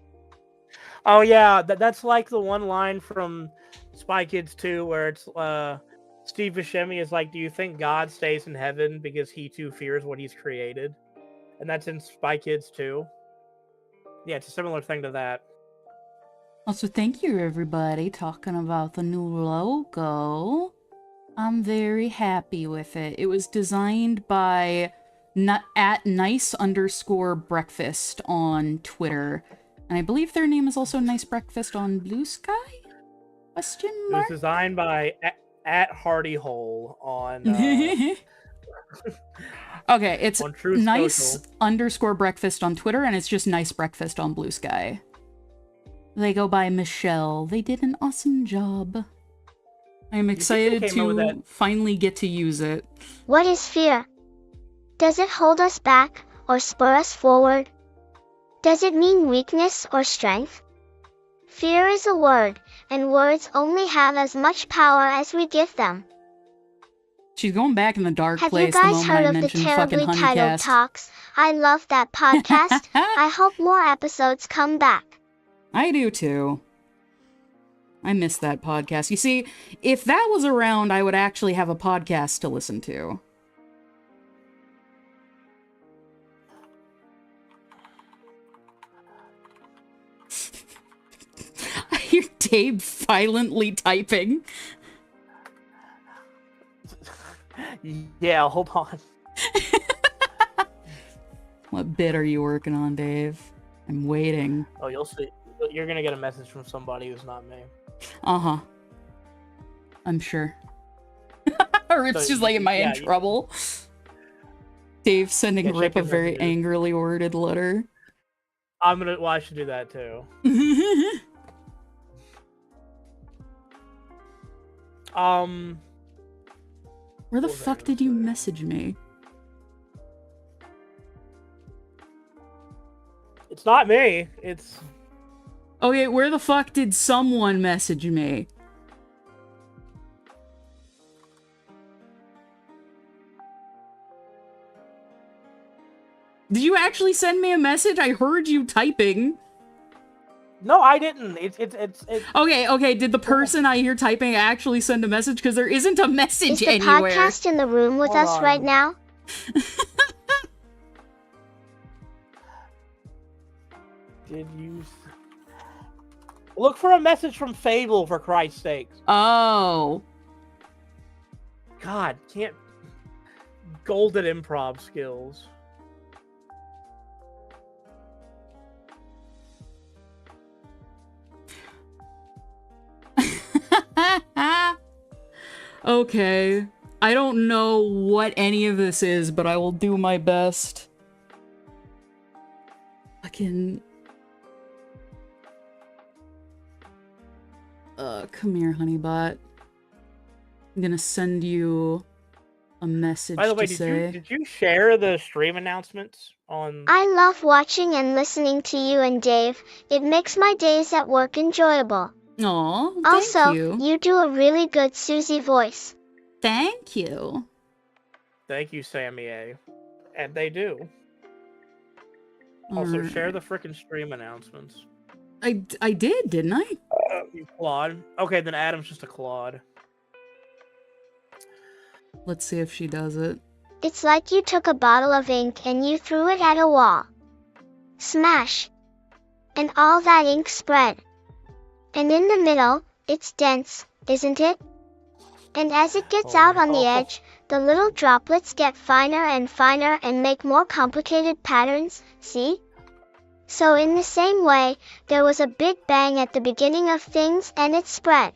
Oh yeah, that's like the one line from Spy Kids 2 where it's Steve Buscemi is like, do you think God stays in heaven because he too fears what he's created? And that's in Spy Kids 2. Yeah, it's a similar thing to that. Also, thank you, everybody, talking about the new logo. I'm very happy with it. It was designed by at nice_breakfast on Twitter. And I believe their name is also Nice Breakfast on Blue Sky? Question mark? It was designed by at Hardy Hole on... Okay, it's Nice _breakfast on Twitter, and it's just Nice Breakfast on Blue Sky. They go by Michelle. They did an awesome job. I'm excited to finally get to use it. What is fear? Does it hold us back or spur us forward? Does it mean weakness or strength? Fear is a word, and words only have as much power as we give them. She's going back in the dark Have place you guys the moment heard I of the mentioned terribly fucking titled Honeycast. Talks? I love that podcast. I hope more episodes come back. I do too. I miss that podcast. You see, if that was around, I would actually have a podcast to listen to. I hear Dave violently typing. Yeah, hold on. What bit are you working on, Dave? I'm waiting. Oh, you'll see. You're gonna get a message from somebody who's not me. Uh-huh. I'm sure. Or it's just like, am I in trouble? Dave sending Rip a very angrily worded letter. Well, I should do that too. Where the fuck did you message me? It's not me. It's... Okay, where the fuck did someone message me? Did you actually send me a message? I heard you typing. No, I didn't. It's... Okay. Did the person I hear typing actually send a message? Because there isn't a message anywhere. Is the podcast in the room with us right now? Did you... Look for a message from Fable, for Christ's sake. Oh. God, can't... Golden improv skills. Okay. I don't know what any of this is, but I will do my best. Fucking... come here, Honeybot. I'm gonna send you a message. By the way, to say... did you share the stream announcements on... I love watching and listening to you and Dave. It makes my days at work enjoyable. Aw, thank also, you. You do a really good Susie voice. Thank you. Thank you, Sammy A. And they do. Also, share the frickin' stream announcements. I did, didn't I? You Claude. Okay, then Adam's just a Claude. Let's see if she does it. It's like you took a bottle of ink and you threw it at a wall. Smash. And all that ink spread. And in the middle, it's dense, isn't it? And as it gets out on the edge, the little droplets get finer and make more complicated patterns, see? So in the same way, there was a big bang at the beginning of things and it spread.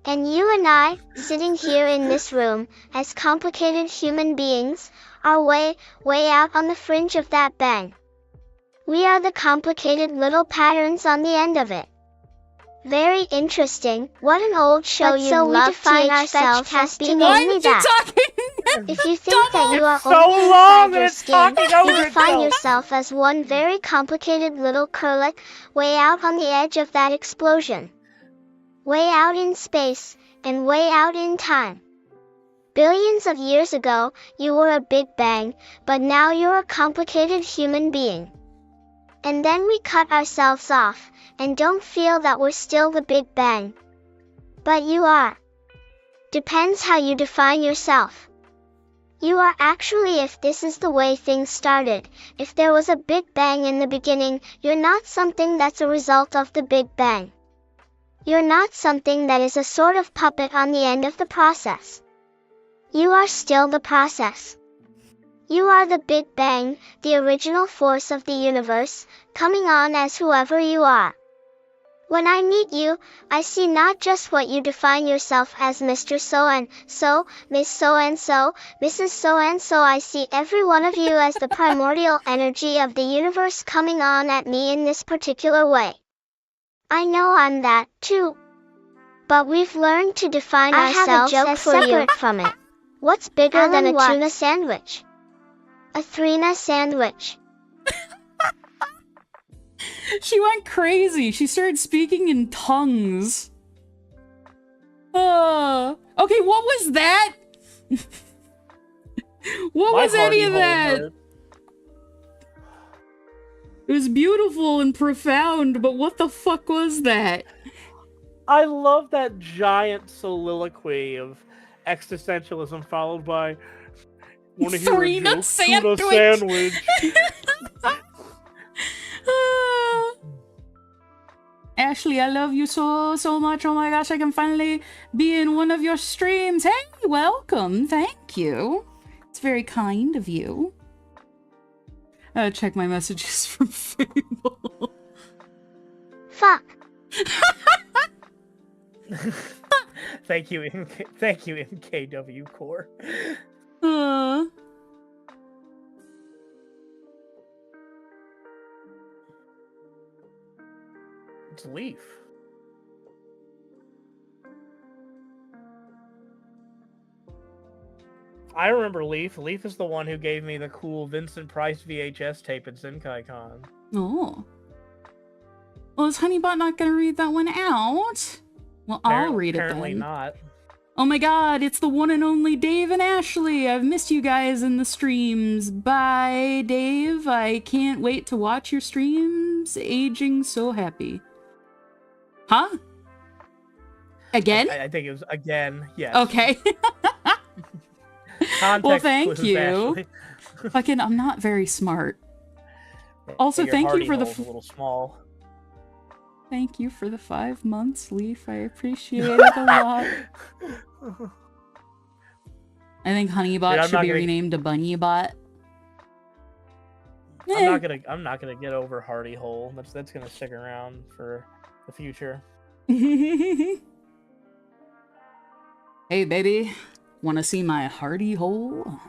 And you and I, sitting here in this room, as complicated human beings, are way, way out on the fringe of that bang. We are the complicated little patterns on the end of it. Very interesting. What an old show you love to define ourselves as being Why only are you that. talking? If you think that you are so only long inside your and it's skin, talking over you define itself. yourself as one very complicated little curlet, way out on the edge of that explosion. Way out in space, and way out in time. Billions of years ago, you were a big bang, but now you're a complicated human being. And then we cut ourselves off, and don't feel that we're still the big bang. But you are. Depends how you define yourself. You are actually, if this is the way things started, if there was a big bang in the beginning, you're not something that's a result of the big bang. You're not something that is a sort of puppet on the end of the process. You are still the process. You are the Big Bang, the original force of the universe, coming on as whoever you are. When I meet you, I see not just what you define yourself as Mr. So-and-so, Miss So-and-so, Mrs. So-and-so. I see every one of you as the primordial energy of the universe coming on at me in this particular way. I know I'm that, too. But we've learned to define ourselves as separate from it. What's bigger than a tuna sandwich? A three-na sandwich. She went crazy. She started speaking in tongues. Okay, what was that? What was any of that? It was beautiful and profound, but what the fuck was that? I love that giant soliloquy of existentialism followed by "Wanna hear a Three-nut joke? sandwich." Tuna sandwich. Ashley, I love you so much. Oh my gosh, I can finally be in one of your streams. Hey, welcome. Thank you. It's very kind of you. Check my messages from Fable. Fuck. Thank you, MKW Core. It's Leaf. I remember Leaf. Leaf is the one who gave me the cool Vincent Price VHS tape at ZenkaiCon. Oh. Well, is Honeybot not gonna read that one out? Well, I'll read it then. Apparently not. Oh my god, it's the one and only Dave and Ashley. I've missed you guys in the streams. Bye, Dave. I can't wait to watch your streams. Aging so happy. Huh? Again? I think it was again, yes. Okay. Well, thank clues, you. Ashley. Fucking, I'm not very smart. Also, Your thank you hardy for the... hole's a little small. Thank you for the 5 months, Leaf. I appreciate it a lot. I think Honeybot should be renamed to Bunnybot. I'm not gonna get over Hardy Hole. That's gonna stick around for the future. Hey, baby. Wanna see my Hardy Hole?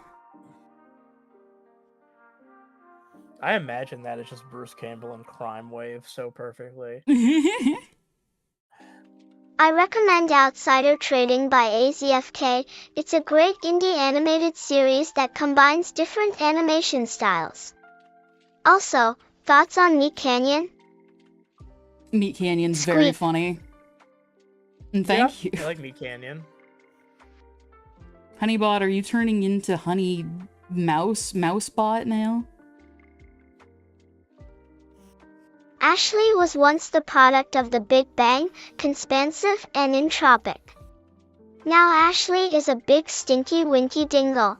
I imagine that is just Bruce Campbell and Crime Wave so perfectly. I recommend Outsider Trading by AZFK. It's a great indie animated series that combines different animation styles. Also, thoughts on Meat Canyon? Meat Canyon's very funny. And thank you. I like Meat Canyon. Honeybot, are you turning into Honey Mousebot now? Ashley was once the product of the Big Bang, expansive and entropic. Now Ashley is a big stinky winky dingle.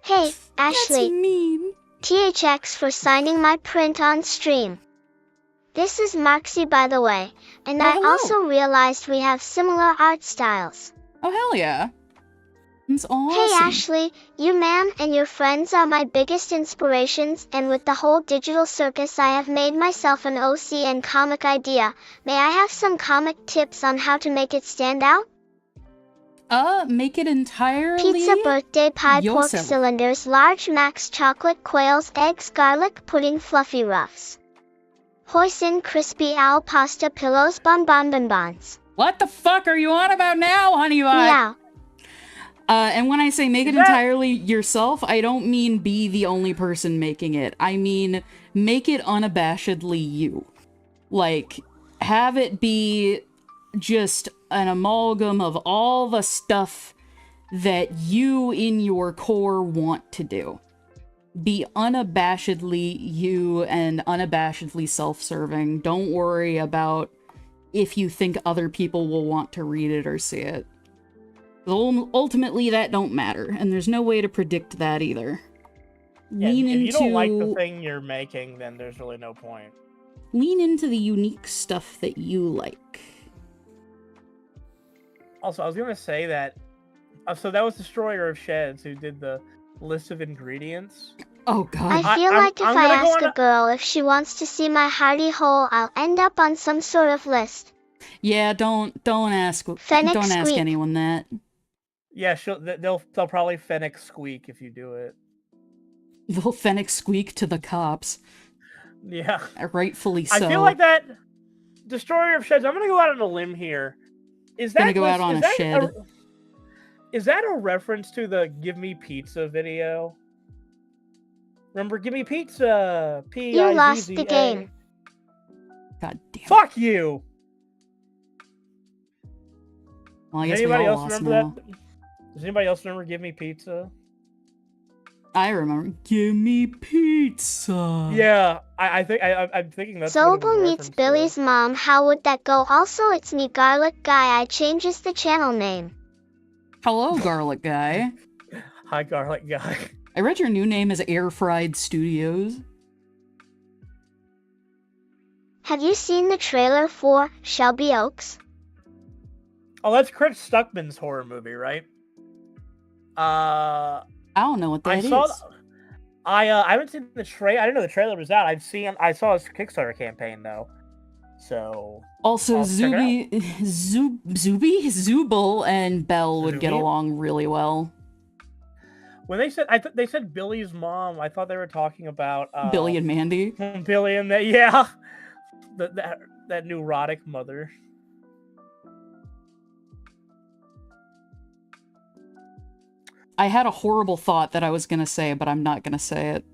Hey, Ashley. That's mean. THX for signing my print on stream. This is Marxie, by the way, and I hello. also realized we have similar art styles. Oh, hell yeah. It's awesome. Hey Ashley, you man and your friends are my biggest inspirations, and with the whole digital circus I have made myself an OC and comic idea. May I have some comic tips on how to make it stand out? Make it entirely Pizza, birthday pie, pork yourself. cylinders, large max chocolate, quails, eggs, garlic pudding, fluffy ruffs. Hoisin, crispy owl, pasta, pillows, bonbons. What the fuck are you on about now, honey bun? Meow. And when I say make it entirely yourself, I don't mean be the only person making it. I mean, make it unabashedly you. Like, have it be just an amalgam of all the stuff that you in your core want to do. Be unabashedly you and unabashedly self-serving. Don't worry about if you think other people will want to read it or see it. Ultimately, that don't matter, and there's no way to predict that either. Yeah, if you don't like the thing you're making, then there's really no point. Lean into the unique stuff that you like. Also, I was gonna say that. So that was Destroyer of Sheds who did the list of ingredients. Oh god. I feel like if I'm I gonna go ask on a girl if she wants to see my hearty hole, I'll end up on some sort of list. Yeah, don't ask Fennec don't ask squeak. anyone that. Yeah, they'll probably Fennec squeak if you do it. They'll Fennec squeak to the cops. Yeah. Rightfully so. I feel like that Destroyer of Sheds. I'm gonna go out on a limb here. Is that Gonna go out on a shed. Is that a reference to the "Give Me Pizza" video? Remember, "Give Me Pizza"? You lost the game. God damn it. Fuck you. Well, I Does guess we anybody all else lost remember now. that? Does anybody else remember "Give Me Pizza"? I remember. Give me pizza. Yeah, I'm thinking that's what it was Zobel a meets reference to. Billy's mom. How would that go? Also, it's me, Garlic Guy. I changes the channel name. Hello, Garlic Guy. Hi, Garlic Guy. I read your new name is Air Fried Studios. Have you seen the trailer for Shelby Oaks? Oh, that's Chris Stuckman's horror movie, right? I don't know what that is. I haven't seen the trailer. I didn't know the trailer was out. I saw his Kickstarter campaign though. So Also, I'll check it Zubel and Belle would get Zuby? along really well. when they said they said Billy's mom, I thought they were talking about Billy and Mandy. Billy and that that neurotic mother. I had a horrible thought that I was gonna say, but I'm not gonna say it.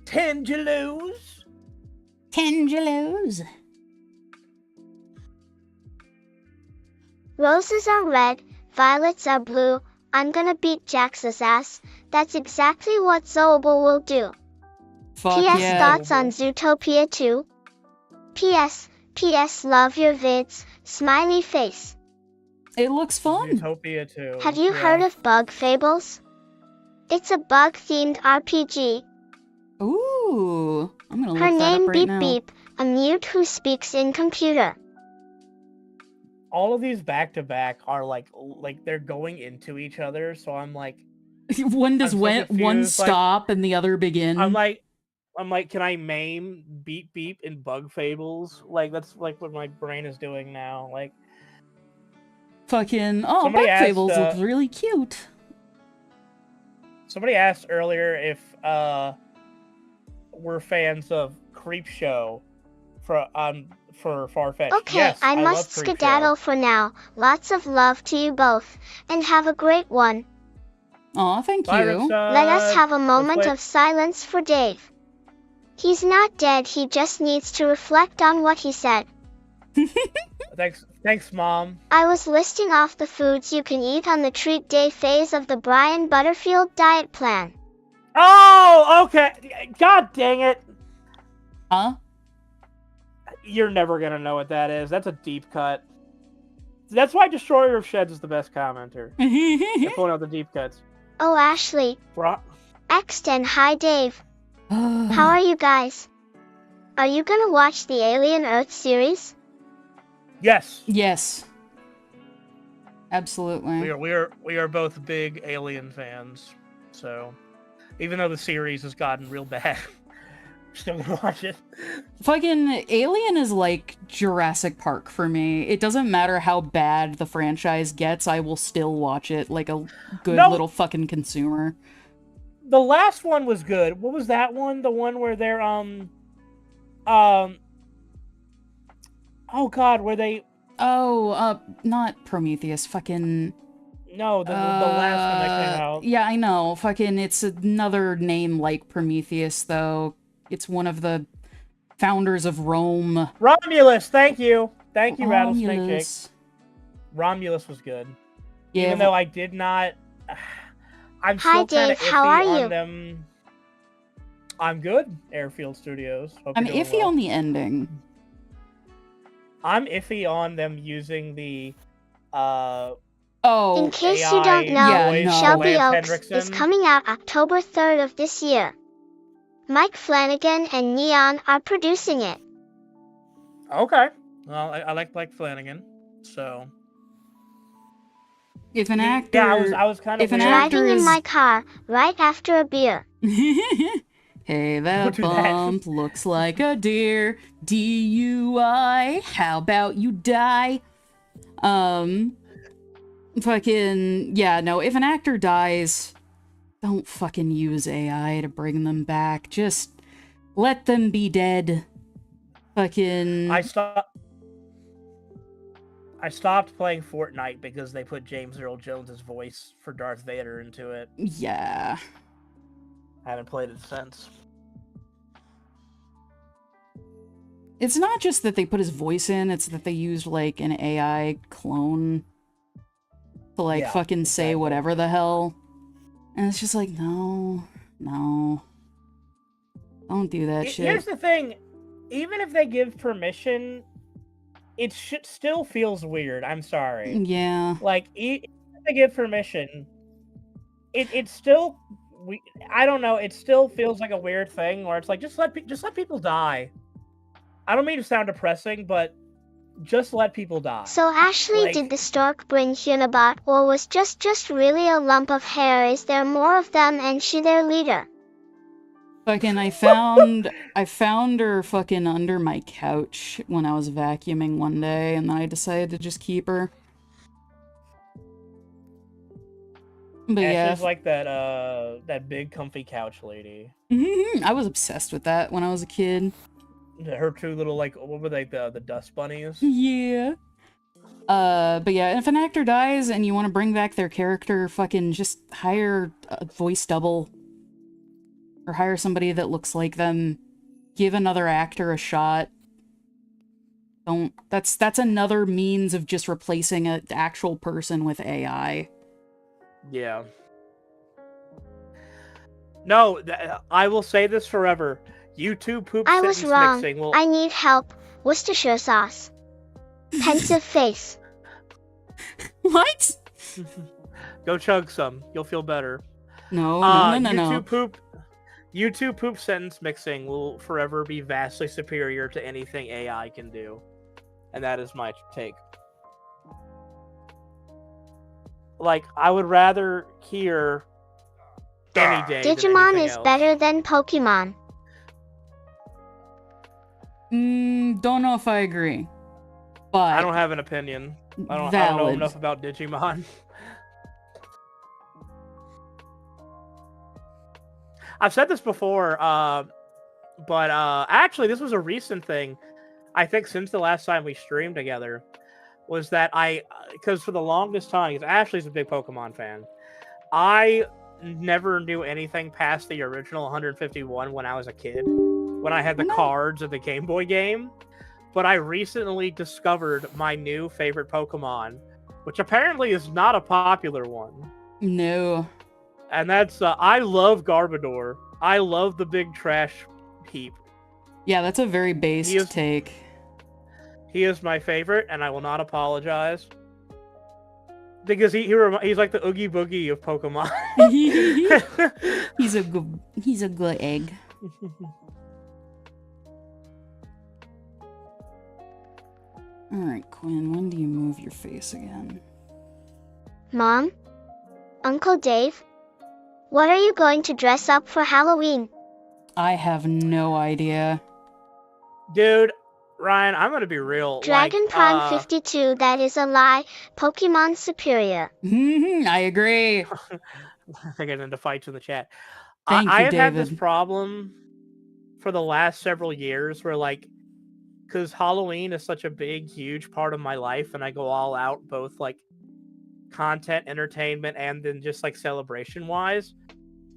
Tangelos. Tangelos. Roses are red, violets are blue. I'm gonna beat Jax's ass. That's exactly what Zobel will do. Fuck P.S. yeah. Thoughts on Zootopia 2? P.S. Love your vids. Smiley face. It looks fun. Utopia 2. Have you heard of Bug Fables? It's a bug-themed RPG. Ooh. I'm gonna look Her that name up right Beep now. Beep, a mute who speaks in computer. All of these back to back are like they're going into each other, so I'm like When does I'm so one confused, like- stop and the other begin? I'm like, can I maim Beep Beep in Bug Fables? Like that's like what my brain is doing now. Like Fucking Bug Somebody asked, Fables looks really cute. somebody asked earlier if we're fans of Creepshow for Farfetch. Okay, Yes, I love must Creepshow. skedaddle for now. Lots of love to you both, and have a great one. Aw, thank Bye, you. Ripside. Let us have a moment play- of silence for Dave. He's not dead, he just needs to reflect on what he said. Thanks, Mom. I was listing off the foods you can eat on the treat day phase of the Brian Butterfield diet plan. Oh, okay. God dang it. Huh? You're never gonna know what that is. That's a deep cut. That's why Destroyer of Sheds is the best commenter. They're pulling out the deep cuts. Oh, Ashley. Ext and hi, Dave. How are you guys? Are you gonna watch the Alien Earth series? Yes. Yes. Absolutely. We are both big Alien fans, so even though the series has gotten real bad, still gonna watch it. Fucking Alien is like Jurassic Park for me. It doesn't matter how bad the franchise gets, I will still watch it like a good No. little fucking consumer. The last one was good. What was that one? The one where they're oh god, where they not Prometheus, fucking no, the last one that came out. Yeah, I know. Fucking it's another name like Prometheus though. It's one of the founders of Rome. Romulus, thank you. Thank you, Rattlesnake Jake. Romulus. Romulus was good. Yeah, Even though I did not I'm Hi, still kind of Dave. How are iffy you? on them. I'm good, Airfield Studios. Hope I'm you're doing iffy well. on the ending. I'm iffy on them using the In case you don't AI know, voice, no. Shelby Lance Oaks is Henriksen. coming out October 3rd of this year. Mike Flanagan and Neon are producing it. Okay. Well, I like Flanagan, so If an actor, yeah, I was kind of if an weird. actor Driving in is- my car right after a beer. Hey, that do that. bump looks like a deer. DUI. How about you die? Fucking yeah. No, if an actor dies, don't fucking use AI to bring them back. Just let them be dead. Fucking. I stopped playing Fortnite because they put James Earl Jones's voice for Darth Vader into it. Yeah. I haven't played it since. It's not just that they put his voice in, it's that they used, like, an AI clone to, like, Yeah, fucking say exactly. whatever the hell. And it's just like, no. Don't do that shit. Here's the thing. Even if they give permission, it still feels weird. I'm sorry. Yeah. Like, even if they give permission, it still... I don't know. It still feels like a weird thing where it's like, just let people die. I don't mean to sound depressing, but just let people die. So Ashley, Like- did the stork bring Hunabot, or was just really a lump of hair? Is there more of them and she their leader? Fucking, I found her fucking under my couch when I was vacuuming one day, and then I decided to just keep her. But yeah. She's like that big comfy couch lady. I was obsessed with that when I was a kid. Her two little, like, what were they, the dust bunnies? Yeah. But yeah, if an actor dies and you want to bring back their character, fucking just hire a voice double. Or hire somebody that looks like them. Give another actor a shot. Don't... That's another means of just replacing an actual person with AI. Yeah. No, I will say this forever. YouTube poop I was sentence wrong. mixing will... I need help. Worcestershire sauce. Pensive face. What? Go chug some. You'll feel better. No. YouTube poop sentence mixing will forever be vastly superior to anything AI can do. And that is my take. Like, I would rather hear any day than Digimon anything is else. better than Pokemon. Don't know if I agree. But I don't have an opinion. I don't know valid. enough about Digimon. I've said this before, but actually, this was a recent thing. I think since the last time we streamed together, was that because for the longest time, because Ashley's a big Pokemon fan, I never knew anything past the original 151 when I was a kid, when I had the cards of the Game Boy game. But I recently discovered my new favorite Pokemon, which apparently is not a popular one. No. And that's, I love Garbodor. I love the big trash heap. Yeah, that's a very based take. He is my favorite, and I will not apologize. Because he's like the Oogie Boogie of Pokemon. He's a good egg. Alright, Quinn, when do you move your face again? Mom? Uncle Dave? What are you going to dress up for Halloween? I have no idea. Dude, Ryan, I'm gonna be real. Dragon Prime 52, that is a lie. Pokemon superior. I agree. I get into fights in the chat. Thank I you, have had this David. problem for the last several years where, like, because Halloween is such a big, huge part of my life, and I go all out, both like content, entertainment, and then just like celebration wise.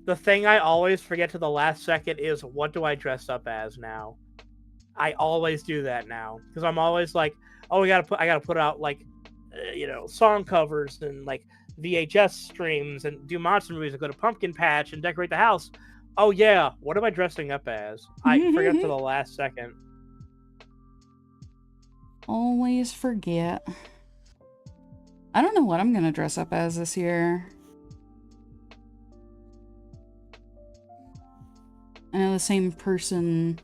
The thing I always forget to the last second is, what do I dress up as now? I always do that now because I'm always like, oh, I gotta put out like, song covers and like VHS streams and do monster movies and go to Pumpkin Patch and decorate the house. Oh yeah, what am I dressing up as? I forget to the last second. Always forget. I don't know what I'm gonna dress up as this year. I know the same person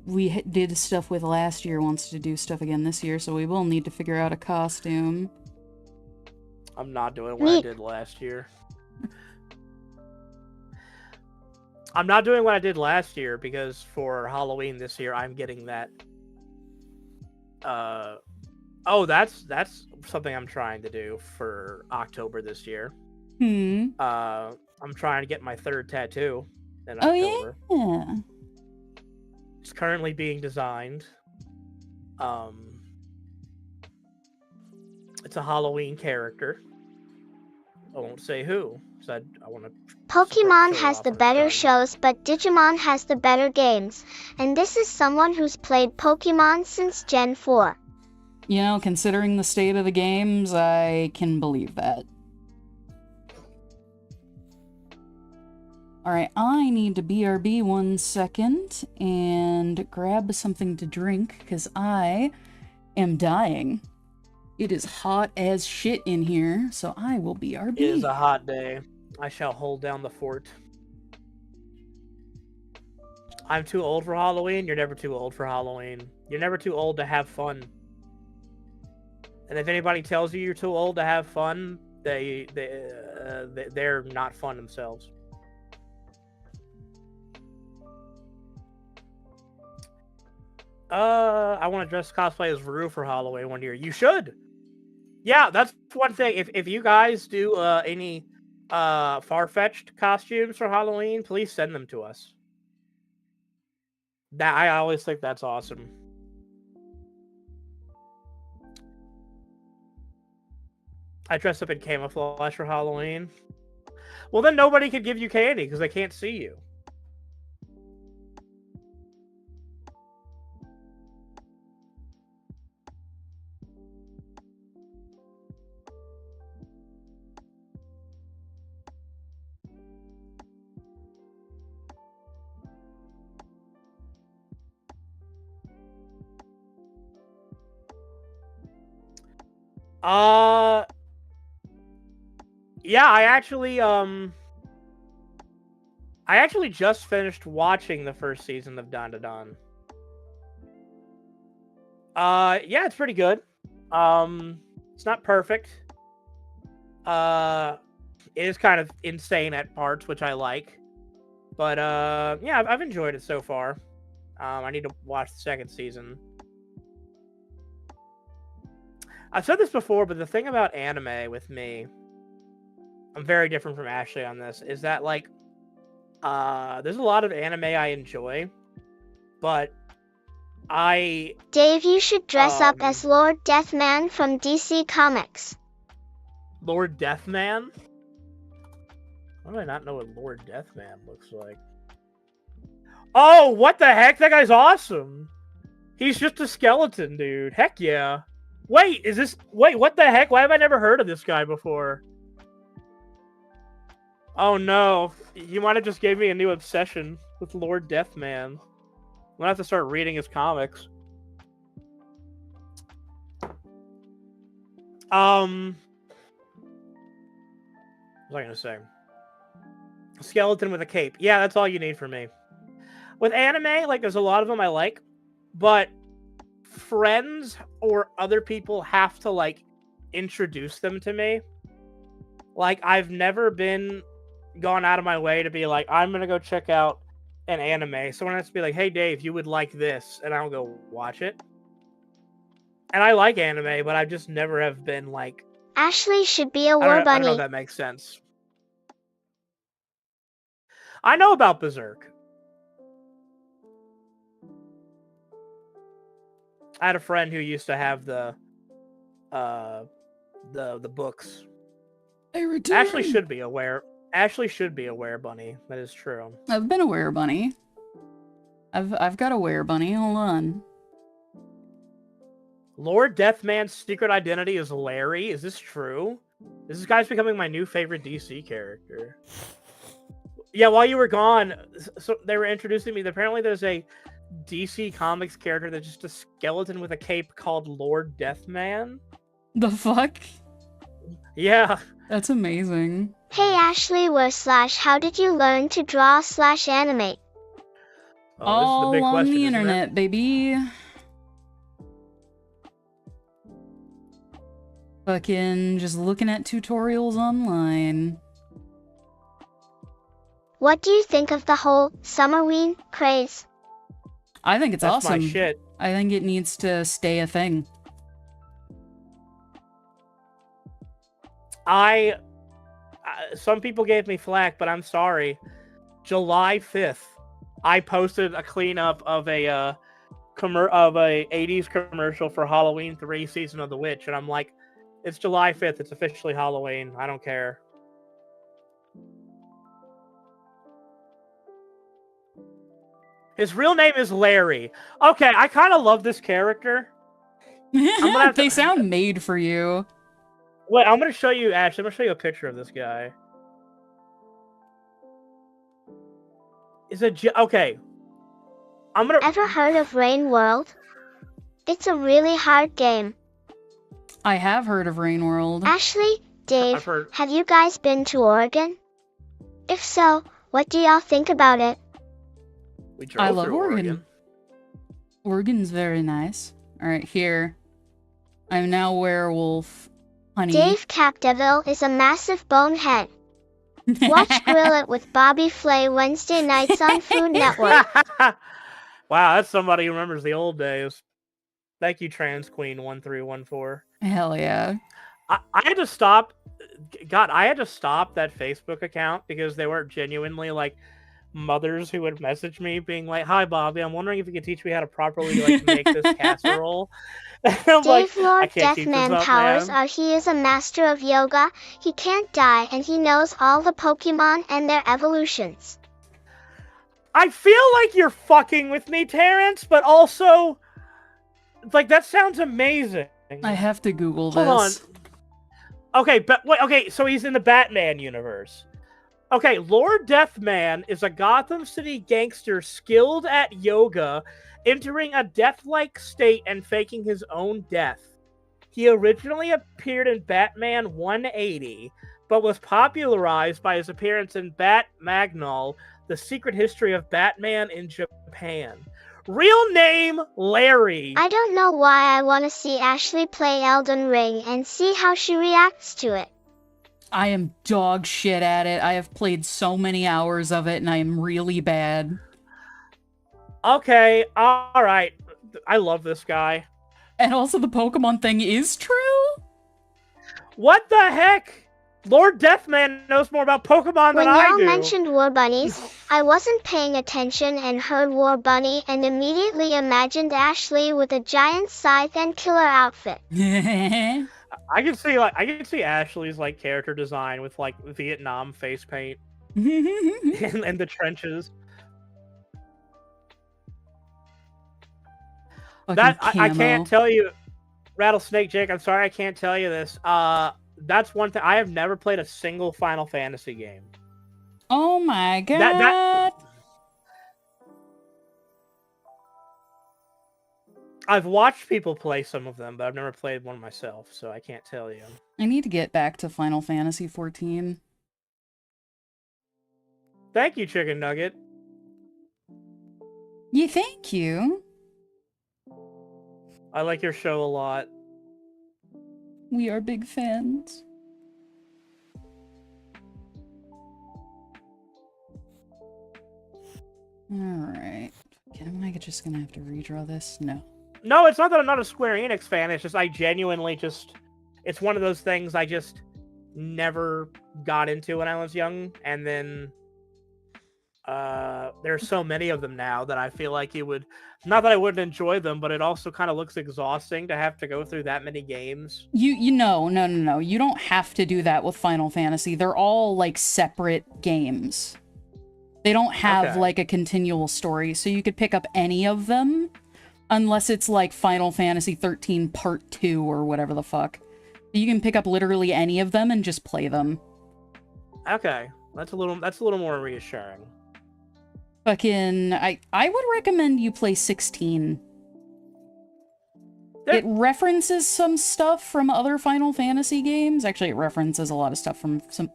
we did stuff with last year wants to do stuff again this year, so we will need to figure out a costume. I'm not doing what I did last year. I'm not doing what I did last year because for Halloween this year, I'm getting that. That's something I'm trying to do for October this year. I'm trying to get my third tattoo in October. Oh yeah. It's currently being designed. It's a Halloween character. I won't say who, because I want to. Pokemon has the better shows, but Digimon has the better games. And this is someone who's played Pokemon since Gen 4. You know, considering the state of the games, I can believe that. Alright, I need to BRB 1 second and grab something to drink, because I am dying. It is hot as shit in here, so I will BRB. It is a hot day. I shall hold down the fort. I'm too old for Halloween. You're never too old for Halloween. You're never too old to have fun. And if anybody tells you you're too old to have fun, they're not fun themselves. I want to dress cosplay as Rue for Halloween one year. You should. Yeah, that's one thing. If you guys do any far-fetched costumes for Halloween, please send them to us. That I always think that's awesome. I dress up in camouflage for Halloween. Well, then nobody could give you candy because they can't see you. Yeah, I actually just finished watching the first season of Don to Don. Yeah, it's pretty good. It's not perfect. It is kind of insane at parts, which I like. But yeah, I've enjoyed it so far. I need to watch the second season. I've said this before, but the thing about anime with me, I'm very different from Ashley on this, is that, like, there's a lot of anime I enjoy, but Dave, you should dress up as Lord Deathman from DC Comics. Lord Deathman? How do I not know what Lord Deathman looks like? Oh, what the heck? That guy's awesome! He's just a skeleton, dude. Heck yeah. Wait, what the heck? Why have I never heard of this guy before? Oh no, you might have just gave me a new obsession with Lord Deathman. I'm gonna have to start reading his comics. What was I gonna say? A skeleton with a cape. Yeah, that's all you need from me. With anime, like, there's a lot of them I like, but friends or other people have to, like, introduced them to me. Like, I've never gone out of my way to be like, I'm gonna go check out an anime. Someone has to be like, hey Dave, you would like this, and I'll go watch it. And I like anime, but I just never have been like, Ashley should be a I war don't know if bunny. that makes sense. I know about Berserk. I had a friend who used to have the books. Ashley should be aware. Ashley should be a were-bunny. That is true. I've been a were-bunny. I've got a were-bunny. Hold on. Lord Deathman's secret identity is Larry. Is this true? This guy's becoming my new favorite DC character. Yeah, while you were gone, so they were introducing me. Apparently, there's a DC Comics character that's just a skeleton with a cape called Lord Deathman. The fuck? Yeah. That's amazing. Hey Ashley, how did you learn to draw / animate? Oh, All this is the big on question, the isn't it? internet, baby. Fucking just looking at tutorials online. What do you think of the whole Summerween craze? I think it's That's awesome. my shit. I think it needs to stay a thing. Some people gave me flack, but I'm sorry. July 5th, I posted a cleanup of a 80s commercial for Halloween 3 Season of the Witch, and I'm like, it's July 5th, it's officially Halloween, I don't care. His real name is Larry. Okay, I kind of love this character. They sound made for you. Wait, I'm going to show you, Ash, I'm going to show you a picture of this guy. Okay. Ever heard of Rain World? It's a really hard game. I have heard of Rain World. Ashley, Dave, have you guys been to Oregon? If so, what do y'all think about it? I love Oregon. Oregon's very nice. Alright, here. I'm now werewolf. Honey. Dave Capdeville is a massive bonehead. Watch Grill It with Bobby Flay Wednesday nights on Food Network. Wow, that's somebody who remembers the old days. Thank you, Trans Queen 1314. Hell yeah. I had to stop. God, I had to stop that Facebook account because they weren't genuinely like mothers who would message me being like, "Hi, Bobby, I'm wondering if you could teach me how to properly like make this casserole." Dave like, Lord Deathman powers are he is a master of yoga, he can't die, and he knows all the Pokemon and their evolutions. I feel like you're fucking with me, Terrence, but also, like, that sounds amazing. I have to Google this. Hold on. Okay, but wait, okay, so he's in the Batman universe. Okay, Lord Deathman is a Gotham City gangster skilled at yoga, entering a death-like state and faking his own death. He originally appeared in Batman 180, but was popularized by his appearance in Bat Magnol, The Secret History of Batman in Japan. Real name, Larry. I don't know why I want to see Ashley play Elden Ring and see how she reacts to it. I am dog shit at it. I have played so many hours of it and I am really bad. Okay, alright. I love this guy. And also the Pokemon thing is true? What the heck? Lord Deathman knows more about Pokemon than I do. When y'all mentioned war bunnies, I wasn't paying attention and heard war bunny and immediately imagined Ashley with a giant scythe and killer outfit. I can see Ashley's like character design with like Vietnam face paint and the trenches. I can't tell you, Rattlesnake Jake. I'm sorry, I can't tell you this. That's one thing. I have never played a single Final Fantasy game. Oh my god! I've watched people play some of them, but I've never played one myself, so I can't tell you. I need to get back to Final Fantasy 14. Thank you, Chicken Nugget. Yeah, thank you. I like your show a lot. We are big fans. Alright. Am I just gonna have to redraw this? No. No, it's not that I'm not a Square Enix fan. It's just I genuinely just... It's one of those things I just never got into when I was young. And then there's so many of them now that I feel like it would... Not that I wouldn't enjoy them, but it also kind of looks exhausting to have to go through that many games. No. You don't have to do that with Final Fantasy. They're all, like, separate games. They don't have, like, a continual story, so you could pick up any of them, unless it's, like, Final Fantasy 13 Part 2 or whatever the fuck. You can pick up literally any of them and just play them. Okay. That's a little more reassuring. Fucking... I would recommend you play 16. It references some stuff from other Final Fantasy games. Actually, it references a lot of stuff from some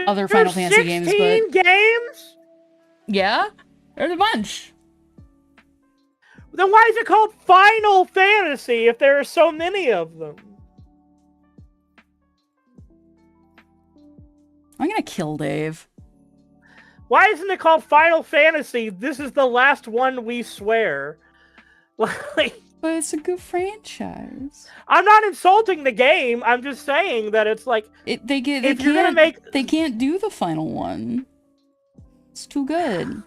other Final Fantasy games, but... 16 games? Yeah? There's a bunch. Then why is it called Final Fantasy if there are so many of them? I'm gonna kill Dave. Why isn't it called Final Fantasy? This is the last one, we swear. Like, but it's a good franchise. I'm not insulting the game. I'm just saying that it's like they can't do the final one. It's too good.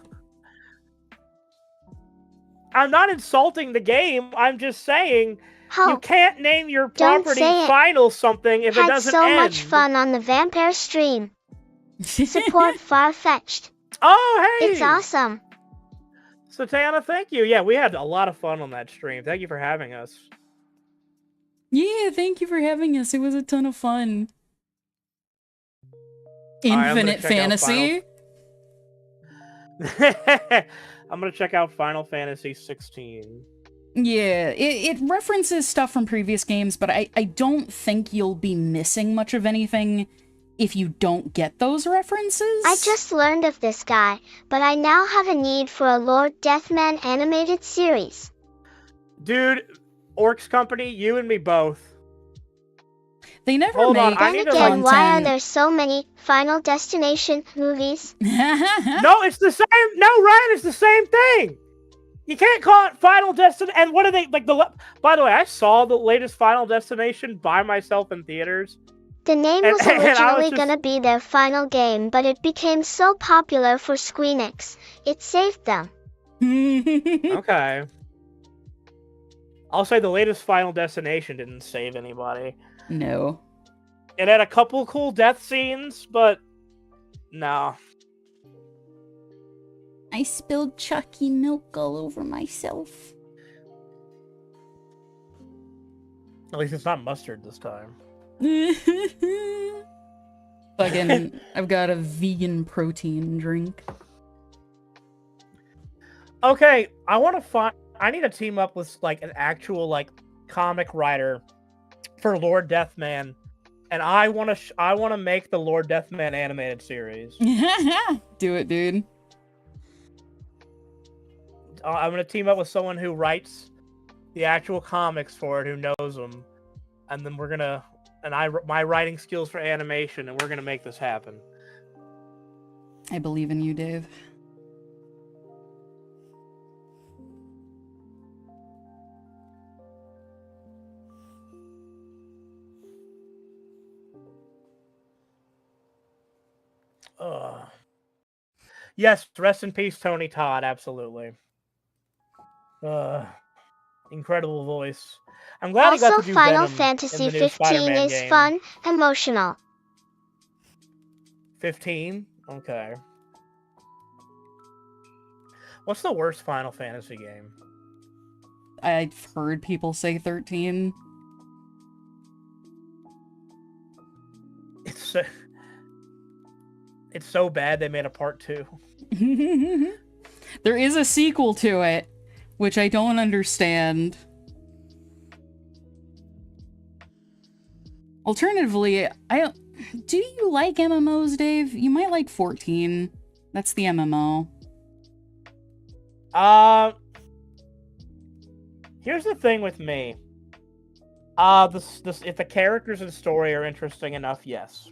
I'm not insulting the game. I'm just saying you can't name your Don't property say it. Final something if it Had doesn't so end. much fun on the Vampire stream. Support far-fetched. Oh, hey! It's awesome. Satana, thank you. Yeah, we had a lot of fun on that stream. Thank you for having us. Yeah, thank you for having us. It was a ton of fun. Right, Infinite Fantasy. I'm gonna check out Final Fantasy 16. Yeah, it references stuff from previous games, but I don't think you'll be missing much of anything if you don't get those references. I just learned of this guy, but I now have a need for a Lord Deathman animated series. Dude, Orcs Company, you and me both. They never Hold make on, I need to, Then again, why are content. there so many Final Destination movies? No, it's the same. No, Ryan, it's the same thing. You can't call it Final Destination. And what are they like? By the way, I saw the latest Final Destination by myself in theaters. The name was originally gonna be their final game, but it became so popular for Squeenix, it saved them. Okay. I'll say the latest Final Destination didn't save anybody. No. It had a couple cool death scenes, but no. I spilled chalky milk all over myself. At least it's not mustard this time. Fucking, I've got a vegan protein drink. Okay, I need to team up with like an actual like comic writer for Lord Deathman, and I want to make the Lord Deathman animated series. Do it, dude. I'm gonna team up with someone who writes the actual comics for it, who knows them, and then we're gonna my writing skills for animation, and we're gonna make this happen. I believe in you, Dave. Yes, rest in peace, Tony Todd. Absolutely. Incredible voice. I'm glad he got Also, to do Final Venom Fantasy in the new 15 Spider-Man is game. fun, emotional. 15? Okay. What's the worst Final Fantasy game? I've heard people say 13. It's so bad they made a part 2. There is a sequel to it, which I don't understand. Alternatively, do you like MMOs, Dave? You might like 14. That's the MMO. Here's the thing with me. If the characters and story are interesting enough, yes.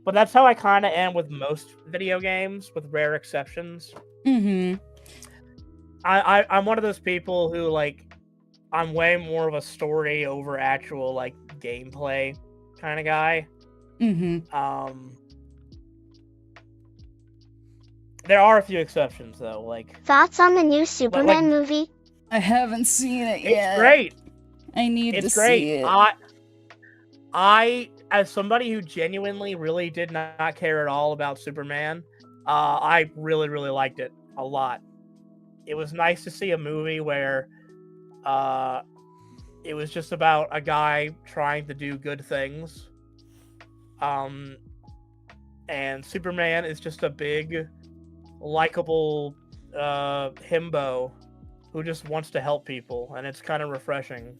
But that's how I kind of am with most video games, with rare exceptions. Mm-hmm. I'm one of those people who, like, I'm way more of a story over actual, like, gameplay kind of guy. Mm-hmm. There are a few exceptions, though. Like, Thoughts on the new Superman movie? I haven't seen it yet. it's great. I need to It's great. see it. I, as somebody who genuinely really did not care at all about Superman, I really, really liked it a lot. It was nice to see a movie where it was just about a guy trying to do good things. And Superman is just a big, likable himbo who just wants to help people, and it's kind of refreshing.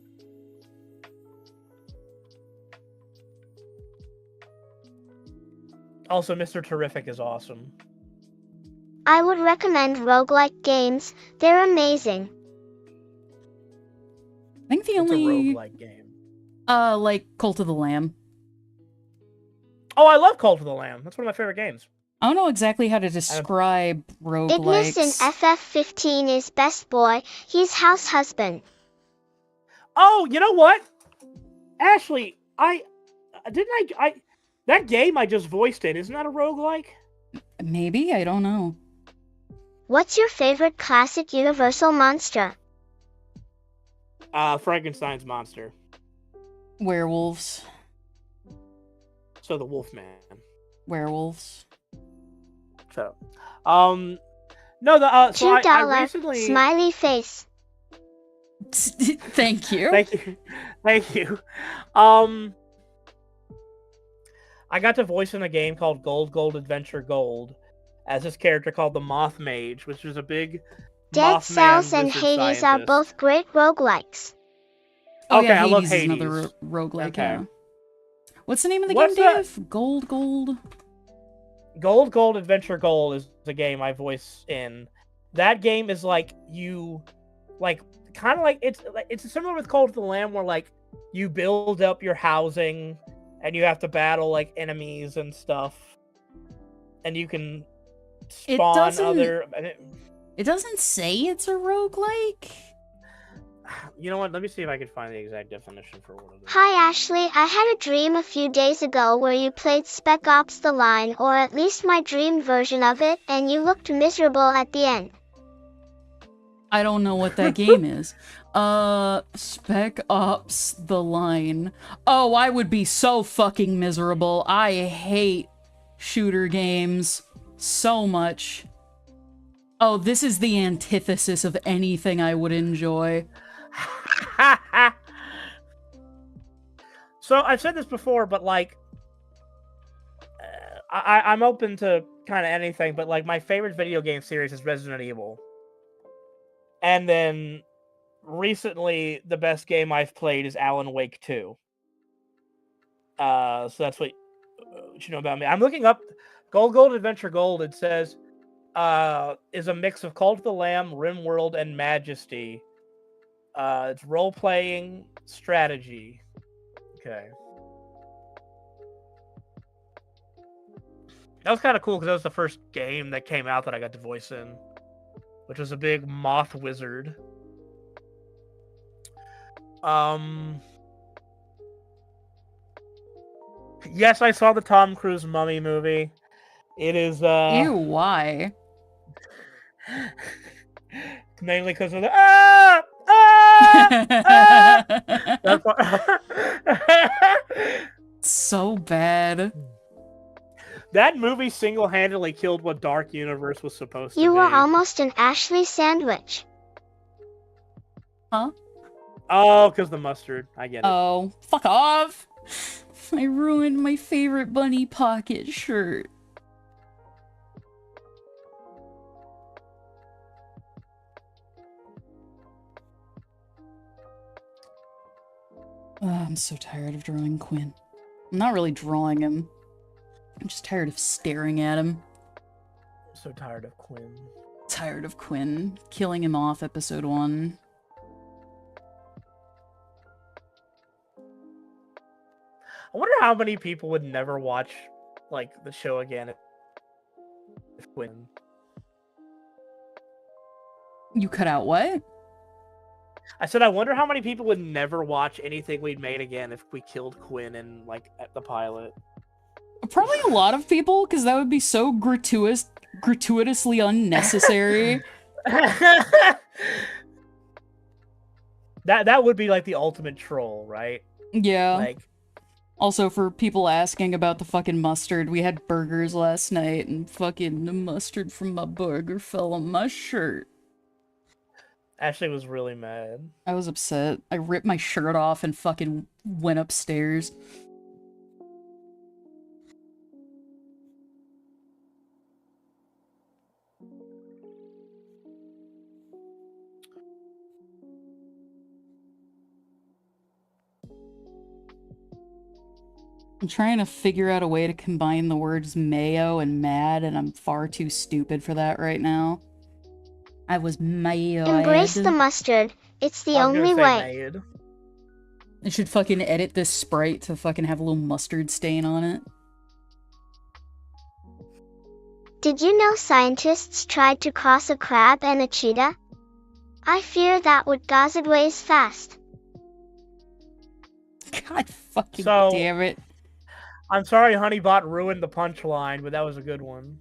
Also, Mr. Terrific is awesome. I would recommend roguelike games. They're amazing. I think the It's a only roguelike game. like Cult of the Lamb. Oh, I love Cult of the Lamb. That's one of my favorite games. I don't know exactly how to describe Ignis in roguelikes. FF15 is best boy. He's house husband. Oh, you know what? Ashley, that game I just voiced in, isn't that a roguelike? Maybe? I don't know. What's your favorite classic Universal monster? Frankenstein's monster. Werewolves. So the Wolfman. Werewolves. So, no, so I $2 recently. smiley face. Thank you. Thank you. I got to voice in a game called Gold Adventure Gold as this character called the Moth Mage, which was a big Dead Mothman Cells and wizard Hades scientist. are both great roguelikes. Oh Okay, yeah, I love Hades is another Hades. roguelike, Okay. yeah. What's the name of the What's game, that? Dave? Gold? Gold Adventure Gold is the game I voice in. That game is like kind of like it's similar with Cult of the Lamb, where like you build up your housing and you have to battle like enemies and stuff, and you can spawn other. It doesn't say it's a roguelike. You know what? Let me see if I can find the exact definition for what it is. Hi Ashley, I had a dream a few days ago where you played Spec Ops The Line, or at least my dream version of it, and you looked miserable at the end. I don't know what that game is. Spec Ops The Line. Oh, I would be so fucking miserable. I hate shooter games so much. Oh, this is the antithesis of anything I would enjoy. So I've said this before, but like, I'm open to kind of anything. But like, my favorite video game series is Resident Evil, and then recently the best game I've played is Alan Wake 2. So that's what you know about me. I'm looking up Gold Adventure Gold. It says is a mix of Cult of the Lamb, RimWorld, and Majesty. It's role-playing strategy. Okay. That was kind of cool because that was the first game that came out that I got to voice in, which was a big moth wizard. Yes, I saw the Tom Cruise Mummy movie. It is Ew, why? mainly because of the That's why... So bad. That movie single-handedly killed what Dark Universe was supposed to be. You were almost an Ashley sandwich. Huh? Oh, because the mustard. I get it. Oh, fuck off! I ruined my favorite bunny pocket shirt. I'm so tired of drawing Quinn. I'm not really drawing him. I'm just tired of staring at him. I'm so tired of Quinn. Tired of Quinn. Killing him off episode 1. how many people would never watch like the show again if Quinn. You cut out what? I said I wonder how many people would never watch anything we'd made again if we killed Quinn in like at the pilot. Probably a lot of people, because that would be so gratuitously unnecessary. That would be like the ultimate troll, right? Yeah. Like, also, for people asking about the fucking mustard, we had burgers last night, and fucking the mustard from my burger fell on my shirt. Ashley was really mad. I was upset. I ripped my shirt off and fucking went upstairs. I'm trying to figure out a way to combine the words mayo and mad, and I'm far too stupid for that right now. I was mayo. Embrace the mustard. It's the only way. Made. I should fucking edit this sprite to fucking have a little mustard stain on it. Did you know scientists tried to cross a crab and a cheetah? I fear that would gazed ways fast. God fucking damn it. I'm sorry Honeybot ruined the punchline, but that was a good one.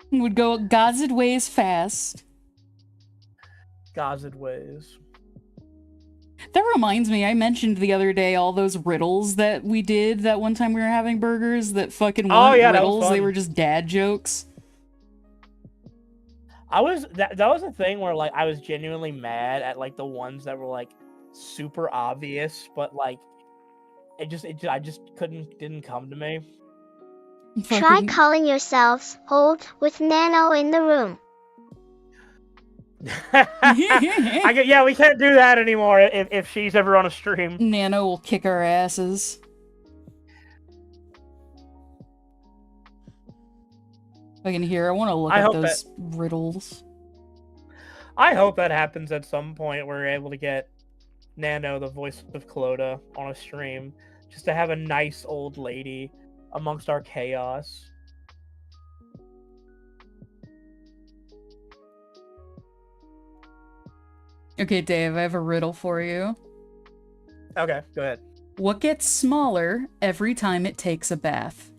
Would go gazed ways fast. Gazed ways. That reminds me, I mentioned the other day all those riddles that we did that one time we were having burgers that fucking weren't riddles, they were just dad jokes. That was a thing where like I was genuinely mad at like the ones that were like super obvious, but like I just didn't come to me. Try calling yourselves old with Nano in the room. Yeah, we can't do that anymore if she's ever on a stream. Nano will kick our asses. I can hear. I want to look at those riddles. I hope that happens at some point. We're able to get Nano, the voice of Clodagh, on a stream, just to have a nice old lady amongst our chaos. Okay, Dave, I have a riddle for you. Okay, go ahead. What gets smaller every time it takes a bath?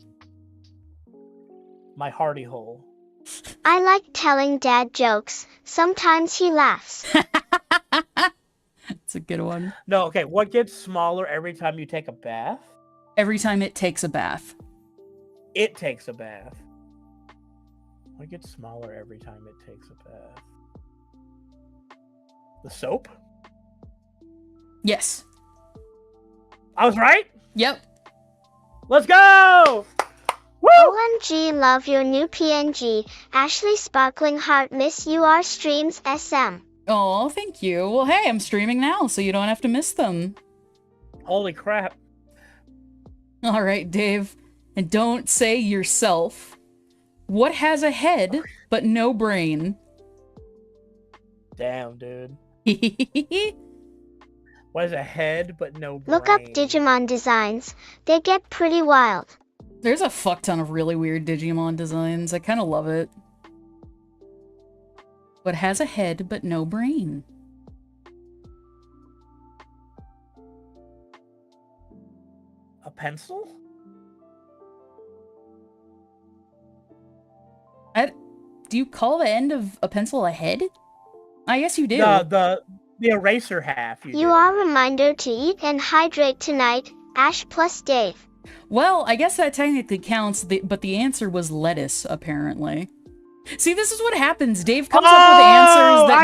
My hearty hole. I like telling dad jokes. Sometimes he laughs. That's a good one. No, okay. What gets smaller every time you take a bath? Every time it takes a bath. It takes a bath. What gets smaller every time it takes a bath? The soap? Yes. I was right? Yep. Let's go! Woo! OMG, love your new PNG. Ashley Sparkling Heart, miss you our streams SM. Oh, thank you. Well, hey, I'm streaming now, so you don't have to miss them. Holy crap. All right, Dave. And don't say yourself. What has a head, but no brain? Damn, dude. What is a head, but no brain? Look up Digimon designs. They get pretty wild. There's a fuck ton of really weird Digimon designs. I kind of love it. What has a head, but no brain? A pencil? Do you call the end of a pencil a head? I guess you do. The eraser half. You are reminder to eat and hydrate tonight, Ash plus Dave. Well, I guess that technically counts, but the answer was lettuce, apparently. See, this is what happens. Dave comes up with answers that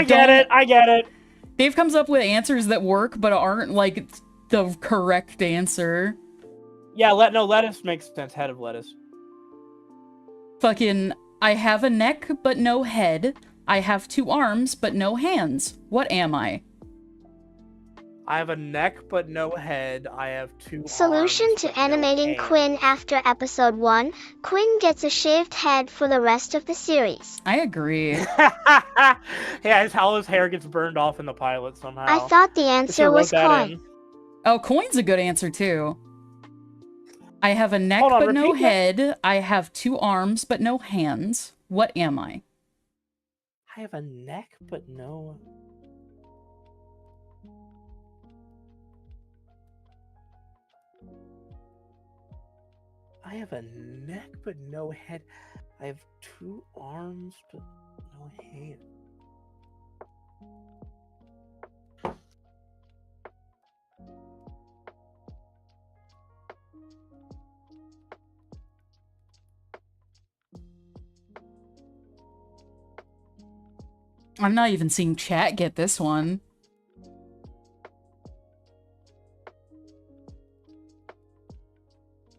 I get it. Dave comes up with answers that work, but aren't, like, the correct answer. Yeah, lettuce makes sense. Head of lettuce. Fucking, I have a neck, but no head. I have 2 arms, but no hands. What am I? I have a neck, but no head. I have 2 Solution arms, to animating Quinn after episode 1. Quinn gets a shaved head for the rest of the series. I agree. Yeah, all his hair gets burned off in the pilot somehow. I thought the answer was coin. Oh, coin's a good answer, too. I have a neck Hold on, but no repeat that. head. I have 2 arms but no hands. What am I? I have a neck, but no. I have a neck, but no head. I have 2 arms, but no hand. I'm not even seeing chat get this one.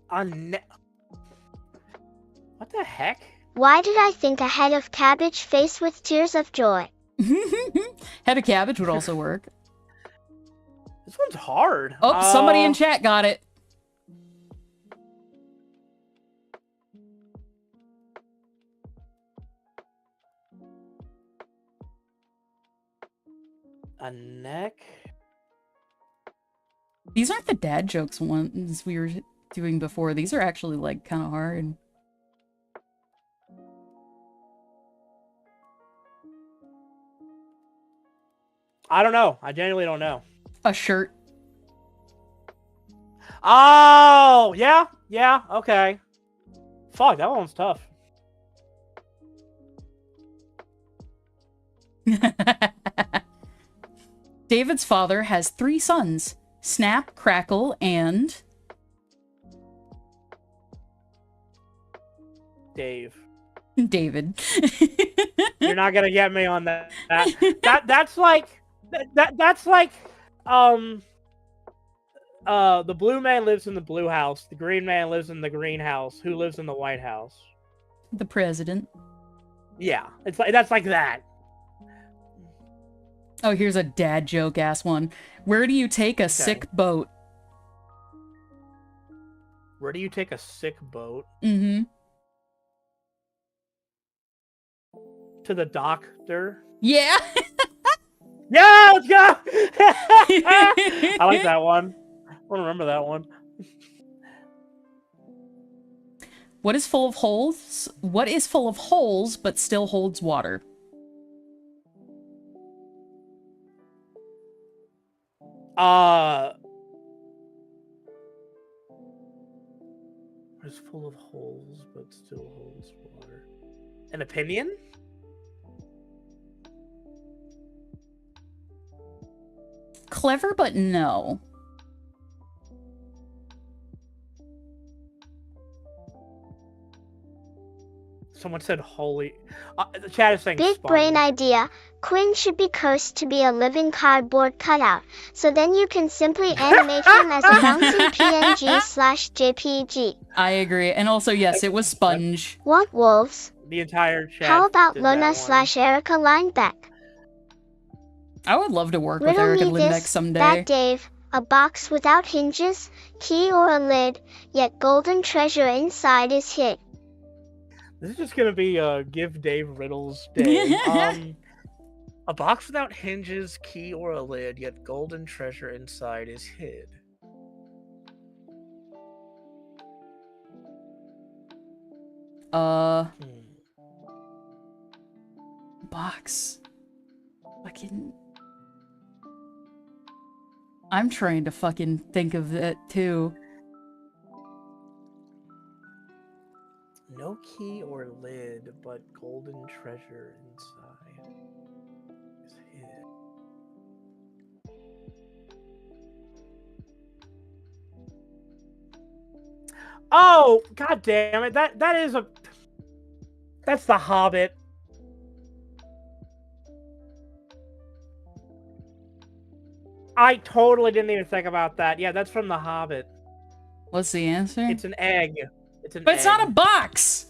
A neck. What the heck? Why did I think a head of cabbage face with tears of joy? Head of cabbage would also work. This one's hard. Oh, somebody in chat got it. A neck. These aren't the dad jokes ones we were doing before. These are actually, like, kind of hard. I don't know. I genuinely don't know. A shirt. Oh, yeah. Yeah, okay. Fuck, that one's tough. David's father has 3 sons. Snap, Crackle, and... Dave. David. You're not gonna get me on that. That's like the blue man lives in the blue house, the green man lives in the green house. Who lives in the White House? The president. Yeah, it's like that's like that. Oh, here's a dad joke ass one. Where do you take a sick boat? Where do you take a sick boat? Mm-hmm. To the doctor. Yeah. Yeah, let's go. I like that one. I want to remember that one. What is full of holes? What is full of holes but still holds water? What is full of holes but still holds water? An opinion? Clever, but no. Someone said holy. The chat is saying big sponge. brain idea. Quinn should be cursed to be a living cardboard cutout, so then you can simply animate him as a bouncy PNG/JPG. I agree. And also, yes, it was Sponge. What wolves? The entire chat. How about did that one. Luna/Erica Linebeck? I would love to work with Riddle Erica me Lindbeck this, someday. that Dave, a box without hinges, key or a lid, yet golden treasure inside is hid. This is just gonna be give Dave riddles day. A box without hinges, key, or a lid, yet golden treasure inside is hid. Box. Fucking... I'm trying to fucking think of it, too. No key or lid, but golden treasure inside is hid. Oh, god damn it. That's the Hobbit. I totally didn't even think about that. Yeah, that's from the Hobbit. What's the answer? It's an egg. But it's not a box!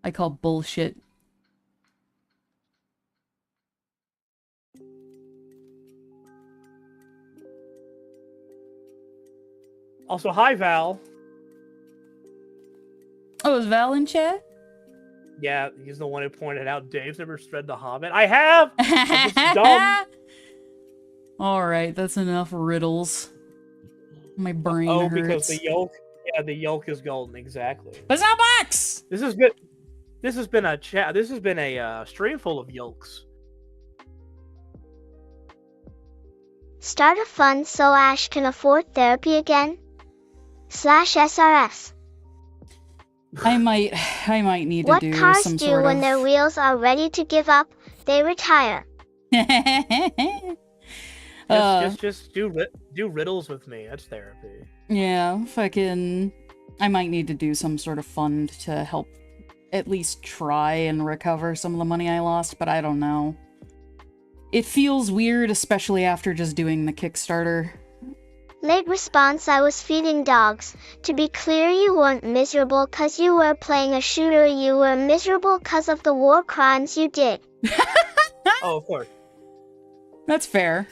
I call bullshit. Also, hi, Val. Oh, is Val in chat? Yeah, he's the one who pointed out Dave's never read The Hobbit. I have! I'm just dumb. Alright, that's enough riddles. My brain Oh, hurts. because the yolk is golden, exactly. But it's not box! This has been a stream full of yolks. Start a fund so Ash can afford therapy again. /SRS. I might need to What do cars some do sort when of... their wheels are ready to give up? They retire. Just do riddles with me. That's therapy. Yeah, fucking... I might need to do some sort of fund to help at least try and recover some of the money I lost, but I don't know. It feels weird, especially after just doing the Kickstarter. Late response, I was feeding dogs. To be clear, you weren't miserable cause you were playing a shooter, you were miserable cause of the war crimes you did. Oh, of course. That's fair.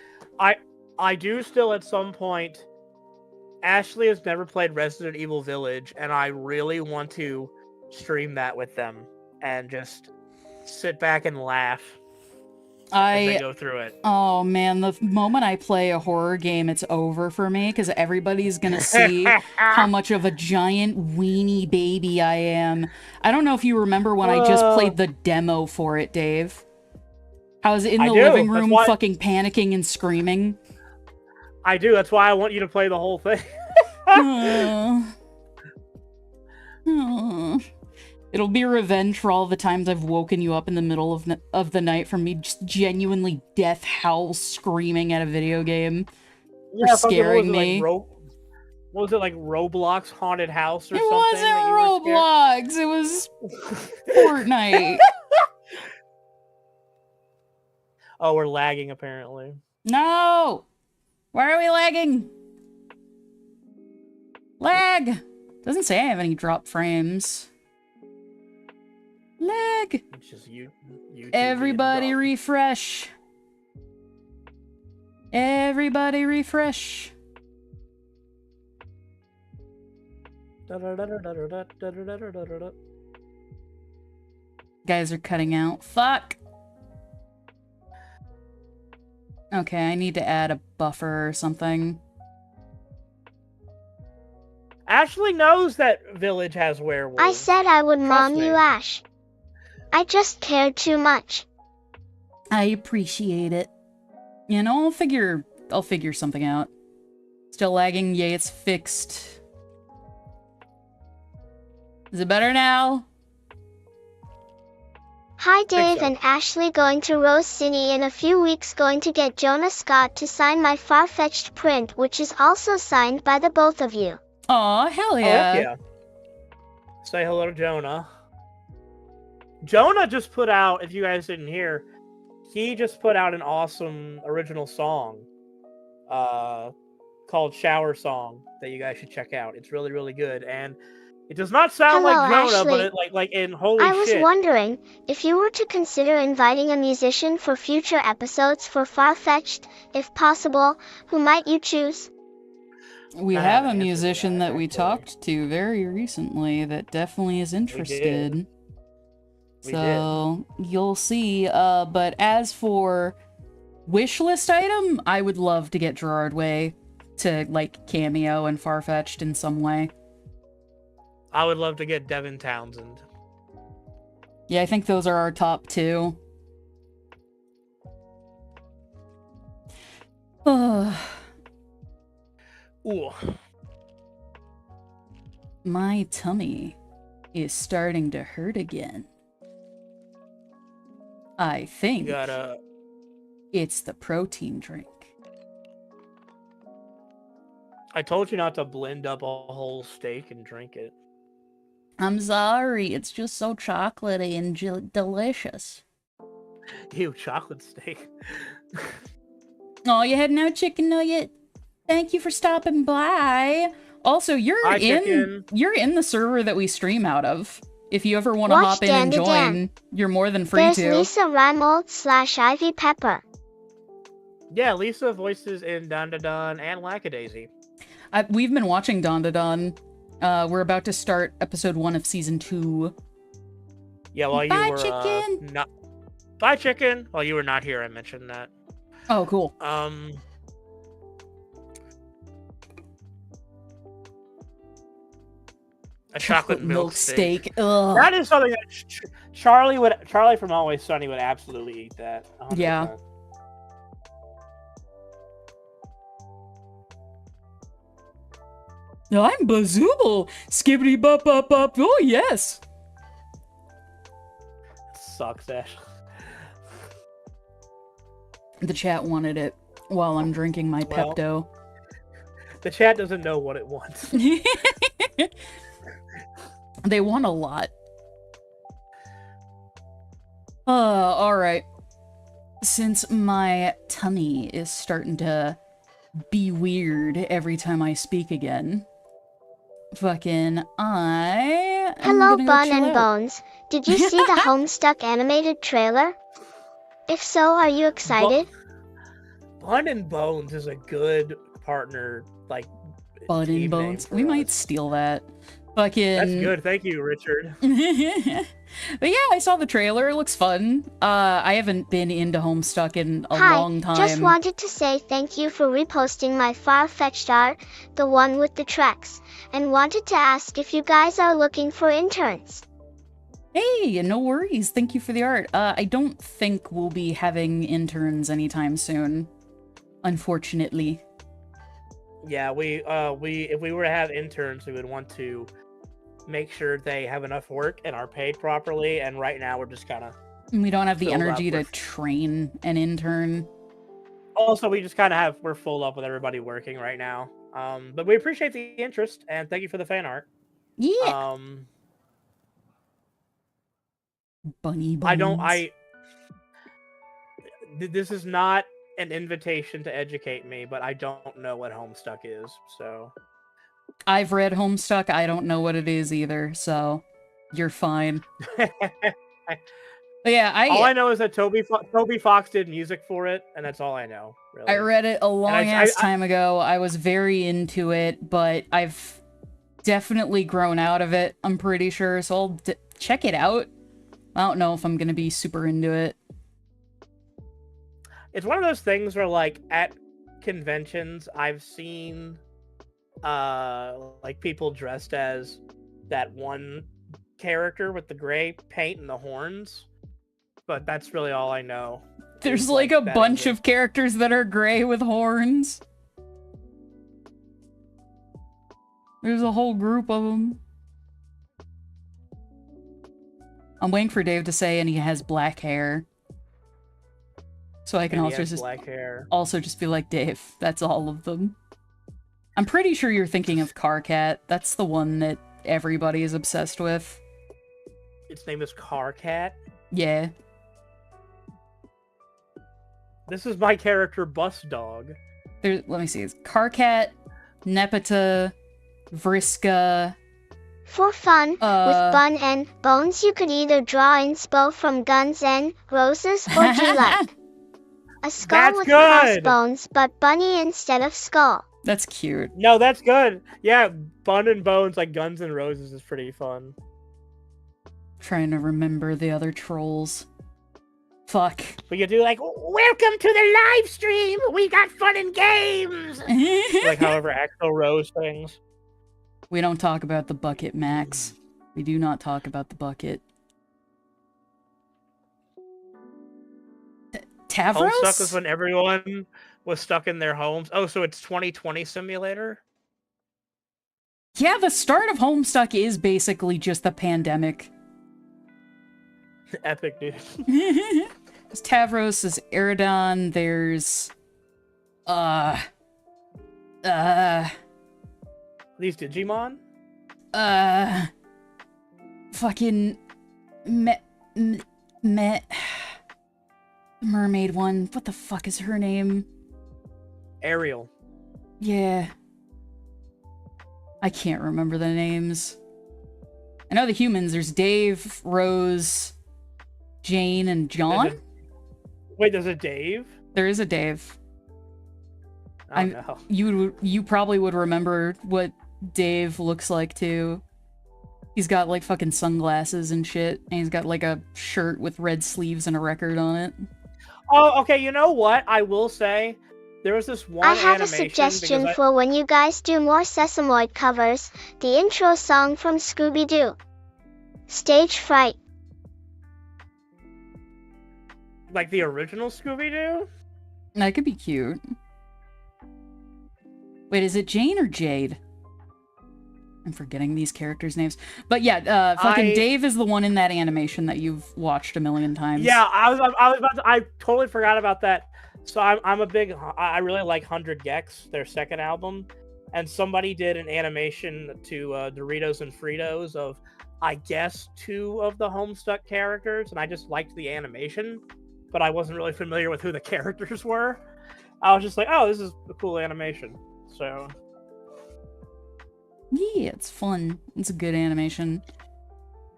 I do still at some point... Ashley has never played Resident Evil Village, and I really want to stream that with them and just sit back and laugh as they go through it. Oh man, the moment I play a horror game, it's over for me, because everybody's gonna see how much of a giant weenie baby I am. I don't know if you remember when I just played the demo for it, Dave. I was in the living room fucking panicking and screaming. I do, that's why I want you to play the whole thing. It'll be revenge for all the times I've woken you up in the middle of the night from me just genuinely death howl screaming at a video game. Yeah, for scaring me. What was it, like Roblox Haunted House or something? It wasn't Roblox, it was Fortnite. Oh, we're lagging apparently. No! Why are we lagging? Lag! Doesn't say I have any drop frames. Lag! It's just you Everybody refresh. Everybody refresh. Guys are cutting out. Fuck! Okay, I need to add a buffer or something. Ashley knows that Village has werewolves. I said I would mom me. you, Ash. I just cared too much. I appreciate it. You know, I'll figure something out. Still lagging? Yay, it's fixed. Is it better now? Hi Dave and Ashley, going to Rose City in a few weeks, going to get Jonah Scott to sign my far-fetched print, which is also signed by the both of you. Aw, hell yeah. Oh, yeah. Say hello to Jonah. Jonah just put out, if you guys didn't hear, he just put out an awesome original song called Shower Song that you guys should check out. It's really, really good. And it does not sound Hello, like Jonah, Ashley. but it like in holy shit. I was wondering, if you were to consider inviting a musician for future episodes for Far-Fetched, if possible, who might you choose? We have a musician that we talked to very recently that definitely is interested. So you'll see. But as for wishlist item, I would love to get Gerard Way to like cameo and Farfetched in some way. I would love to get Devin Townsend. Yeah, I think those are our top two. Ooh. My tummy is starting to hurt again. I think it's the protein drink. I told you not to blend up a whole steak and drink it. I'm sorry, it's just so chocolatey and delicious. Ew, chocolate steak. Oh, you had no chicken nugget? Thank you for stopping by. Also, you're in the server that we stream out of. If you ever want to hop in and join, you're more than free There's to. Lisa Reimold / Ivy Pepper. Yeah, Lisa voices in Don Da Don and Lackadaisy. We've been watching Don Da Don. We're about to start episode 1 of season 2. Yeah, while Bye, you were chicken. Bye, chicken. While you were not here, I mentioned that. Oh, cool. A chocolate milk steak. Ugh. That is something that Charlie from Always Sunny would absolutely eat that. 100%. Yeah. I'm Bazooble. Skibbity bop bop bop. Oh yes. Sucks, Ash. The chat wanted it while I'm drinking my Pepto. The chat doesn't know what it wants. They want a lot. Alright. Since my tummy is starting to be weird every time I speak again, fucking Hello, Bun and Bones. Did you see the Homestuck animated trailer? If so, are you excited? Bun and Bones is a good partner, like, Bun and Bones. We might steal that. Fucking... That's good. Thank you, Richard. But yeah, I saw the trailer. It looks fun. I haven't been into Homestuck in a long time. Just wanted to say thank you for reposting my far-fetched art, the one with the tracks, and wanted to ask if you guys are looking for interns. Hey, no worries. Thank you for the art. I don't think we'll be having interns anytime soon, unfortunately. Yeah, if we were to have interns, we would want to make sure they have enough work and are paid properly, and right now we're just kind of... We don't have the energy to train an intern. Also, we just kind of we're full up with everybody working right now. But we appreciate the interest, and thank you for the fan art. Yeah. Bunny Bones. This is not an invitation to educate me, but I don't know what Homestuck is, so... I've read Homestuck. I don't know what it is either, so you're fine. But yeah, all I know is that Toby Fox did music for it, and that's all I know. Really. I read it a long-ass time ago. I was very into it, but I've definitely grown out of it, I'm pretty sure, so I'll check it out. I don't know if I'm gonna be super into it. It's one of those things where, like, at conventions, I've seen... like people dressed as that one character with the gray paint and the horns, but that's really all I know. There's like a bunch of characters that are gray with horns. There's a whole group of them. I'm waiting for Dave to say, and he has black hair. So I can also just be like, Dave, that's all of them. I'm pretty sure you're thinking of Carcat. That's the one that everybody is obsessed with. Its name is Carcat? Yeah. This is my character, Bus Dog. Let me see. It's Carcat, Nepeta, Vriska... For fun, with Bun and Bones, you could either draw inspo from Guns N' Roses or G-Like. A skull with crossbones, but bunny instead of skull. That's cute. No, that's good. Yeah, Bun and Bones, like Guns N' Roses, is pretty fun. Trying to remember the other trolls. Fuck. We could do like, welcome to the live stream! We got fun and games! Like however Axl Rose things. We don't talk about the bucket, Max. We do not talk about the bucket. Tavros? Homestuck was when everyone was stuck in their homes. Oh, so it's 2020 simulator? Yeah, the start of Homestuck is basically just the pandemic. Epic, dude. There's Tavros, there's Eridon, there's... These Digimon? Fucking... Mermaid one. What the fuck is her name? Ariel. Yeah. I can't remember the names. I know the humans. There's Dave, Rose, Jane, and John? Wait, there's a Dave? There is a Dave. I know. You probably would remember what Dave looks like, too. He's got, like, fucking sunglasses and shit. And he's got, like, a shirt with red sleeves and a record on it. Oh, okay, you know what? I will say, There was this one I have a animation suggestion because for when you guys do more Sesamoid covers, the intro song from Scooby-Doo. Stage Fright. like the original Scooby-Doo. That could be cute. Wait, is it Jane or Jade? I'm forgetting these characters' names. But yeah, fucking Dave is the one in that animation that you've watched a million times. Yeah, I totally forgot about that. So I'm a big, I really like 100 Gex, their second album, and somebody did an animation to Doritos and Fritos of, I guess, 2 of the Homestuck characters, and I just liked the animation, but I wasn't really familiar with who the characters were. I was just like, oh, this is a cool animation. So yeah, it's fun. It's a good animation.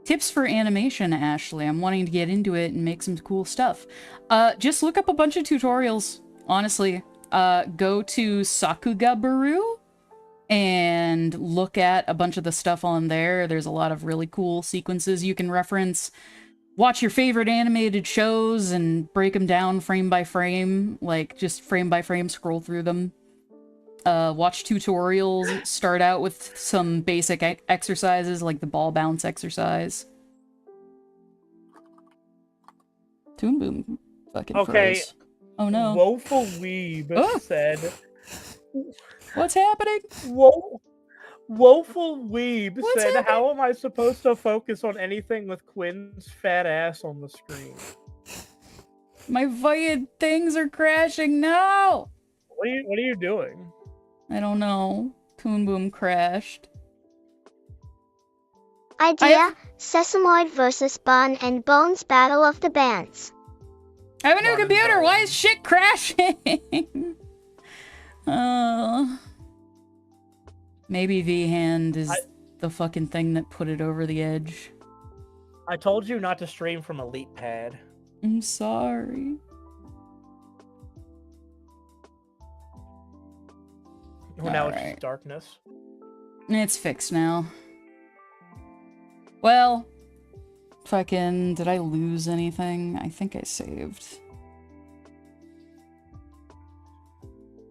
Tips for animation, Ashley. I'm wanting to get into it and make some cool stuff. Just look up a bunch of tutorials, honestly. Go to Sakugabaru and look at a bunch of the stuff on there. There's a lot of really cool sequences you can reference. Watch your favorite animated shows and break them down frame by frame. Like, just frame by frame scroll through them. Watch tutorials, start out with some basic exercises like the ball bounce exercise. Toon Boom fucking froze. Oh no. Woeful Weeb said... What's happening? Woeful Weeb said, happening? how am I supposed to focus on anything with Quinn's fat ass on the screen? My fucking things are crashing now! What are you doing? I don't know. Toon Boom crashed. Idea, Sesamoid versus Bun and Bones Battle of the Bands. I have a new computer! Why is shit crashing? Maybe V-Hand is the fucking thing that put it over the edge. I told you not to stream from Elite Pad. I'm sorry. Oh, now it's just darkness. It's fixed now. Well, fucking, did I lose anything? I think I saved.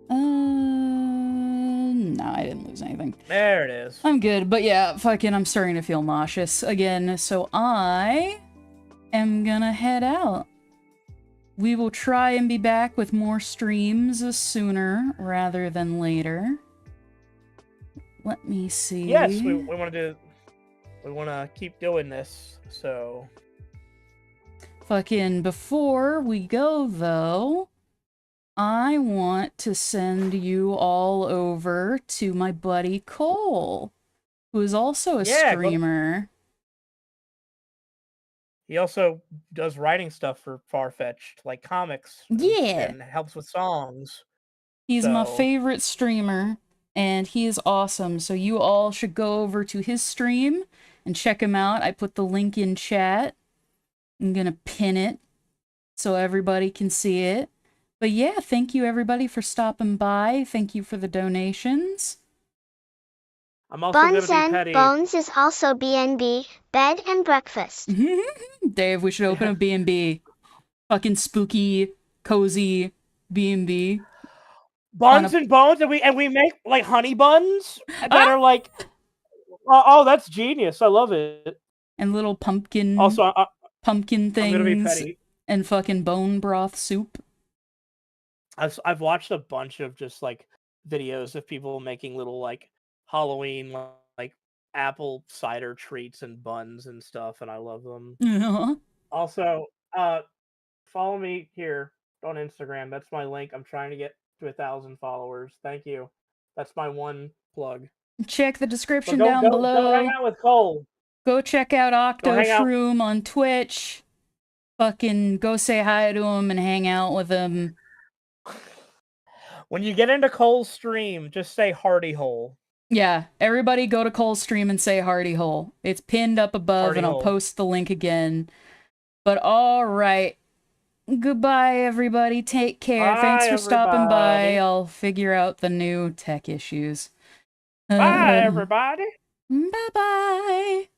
No, I didn't lose anything. There it is. I'm good, but yeah, fucking, I'm starting to feel nauseous again, so I am gonna head out. We will try and be back with more streams sooner rather than later. Let me see. Yes, we want to keep doing this, so... Fucking, before we go, though, I want to send you all over to my buddy Cole, who is also a streamer. He also does writing stuff for Farfetch'd, like comics. And helps with songs. He's my favorite streamer, and he is awesome. So you all should go over to his stream and check him out. I put the link in chat. I'm gonna pin it so everybody can see it. But yeah, thank you everybody for stopping by. Thank you for the donations. I'm also Buns gonna be and petty. Bones is also B&B, bed and breakfast. Dave, we should open a B&B. Fucking spooky, cozy B&B. Buns and Bones, and we make like honey buns that are like, oh, that's genius! I love it. And little pumpkin, pumpkin things. I'm gonna be petty. And fucking bone broth soup. I've watched a bunch of just like videos of people making little like Halloween like apple cider treats and buns and stuff, and I love them. Also, follow me here on Instagram. That's my link. I'm trying to get to 1,000 followers. Thank you. That's my one plug. Check the description down below. Go hang out with Cole. Go check out Octoshroom on Twitch. Fucking go say hi to him and hang out with him. When you get into Cole's stream, just say Hardy Hole. Yeah, everybody go to Cole's stream and say Hardy Hole. It's pinned up above, and I'll post the link again. But all right. Goodbye, everybody. Take care. Thanks for stopping by. I'll figure out the new tech issues. Bye, everybody. Bye-bye.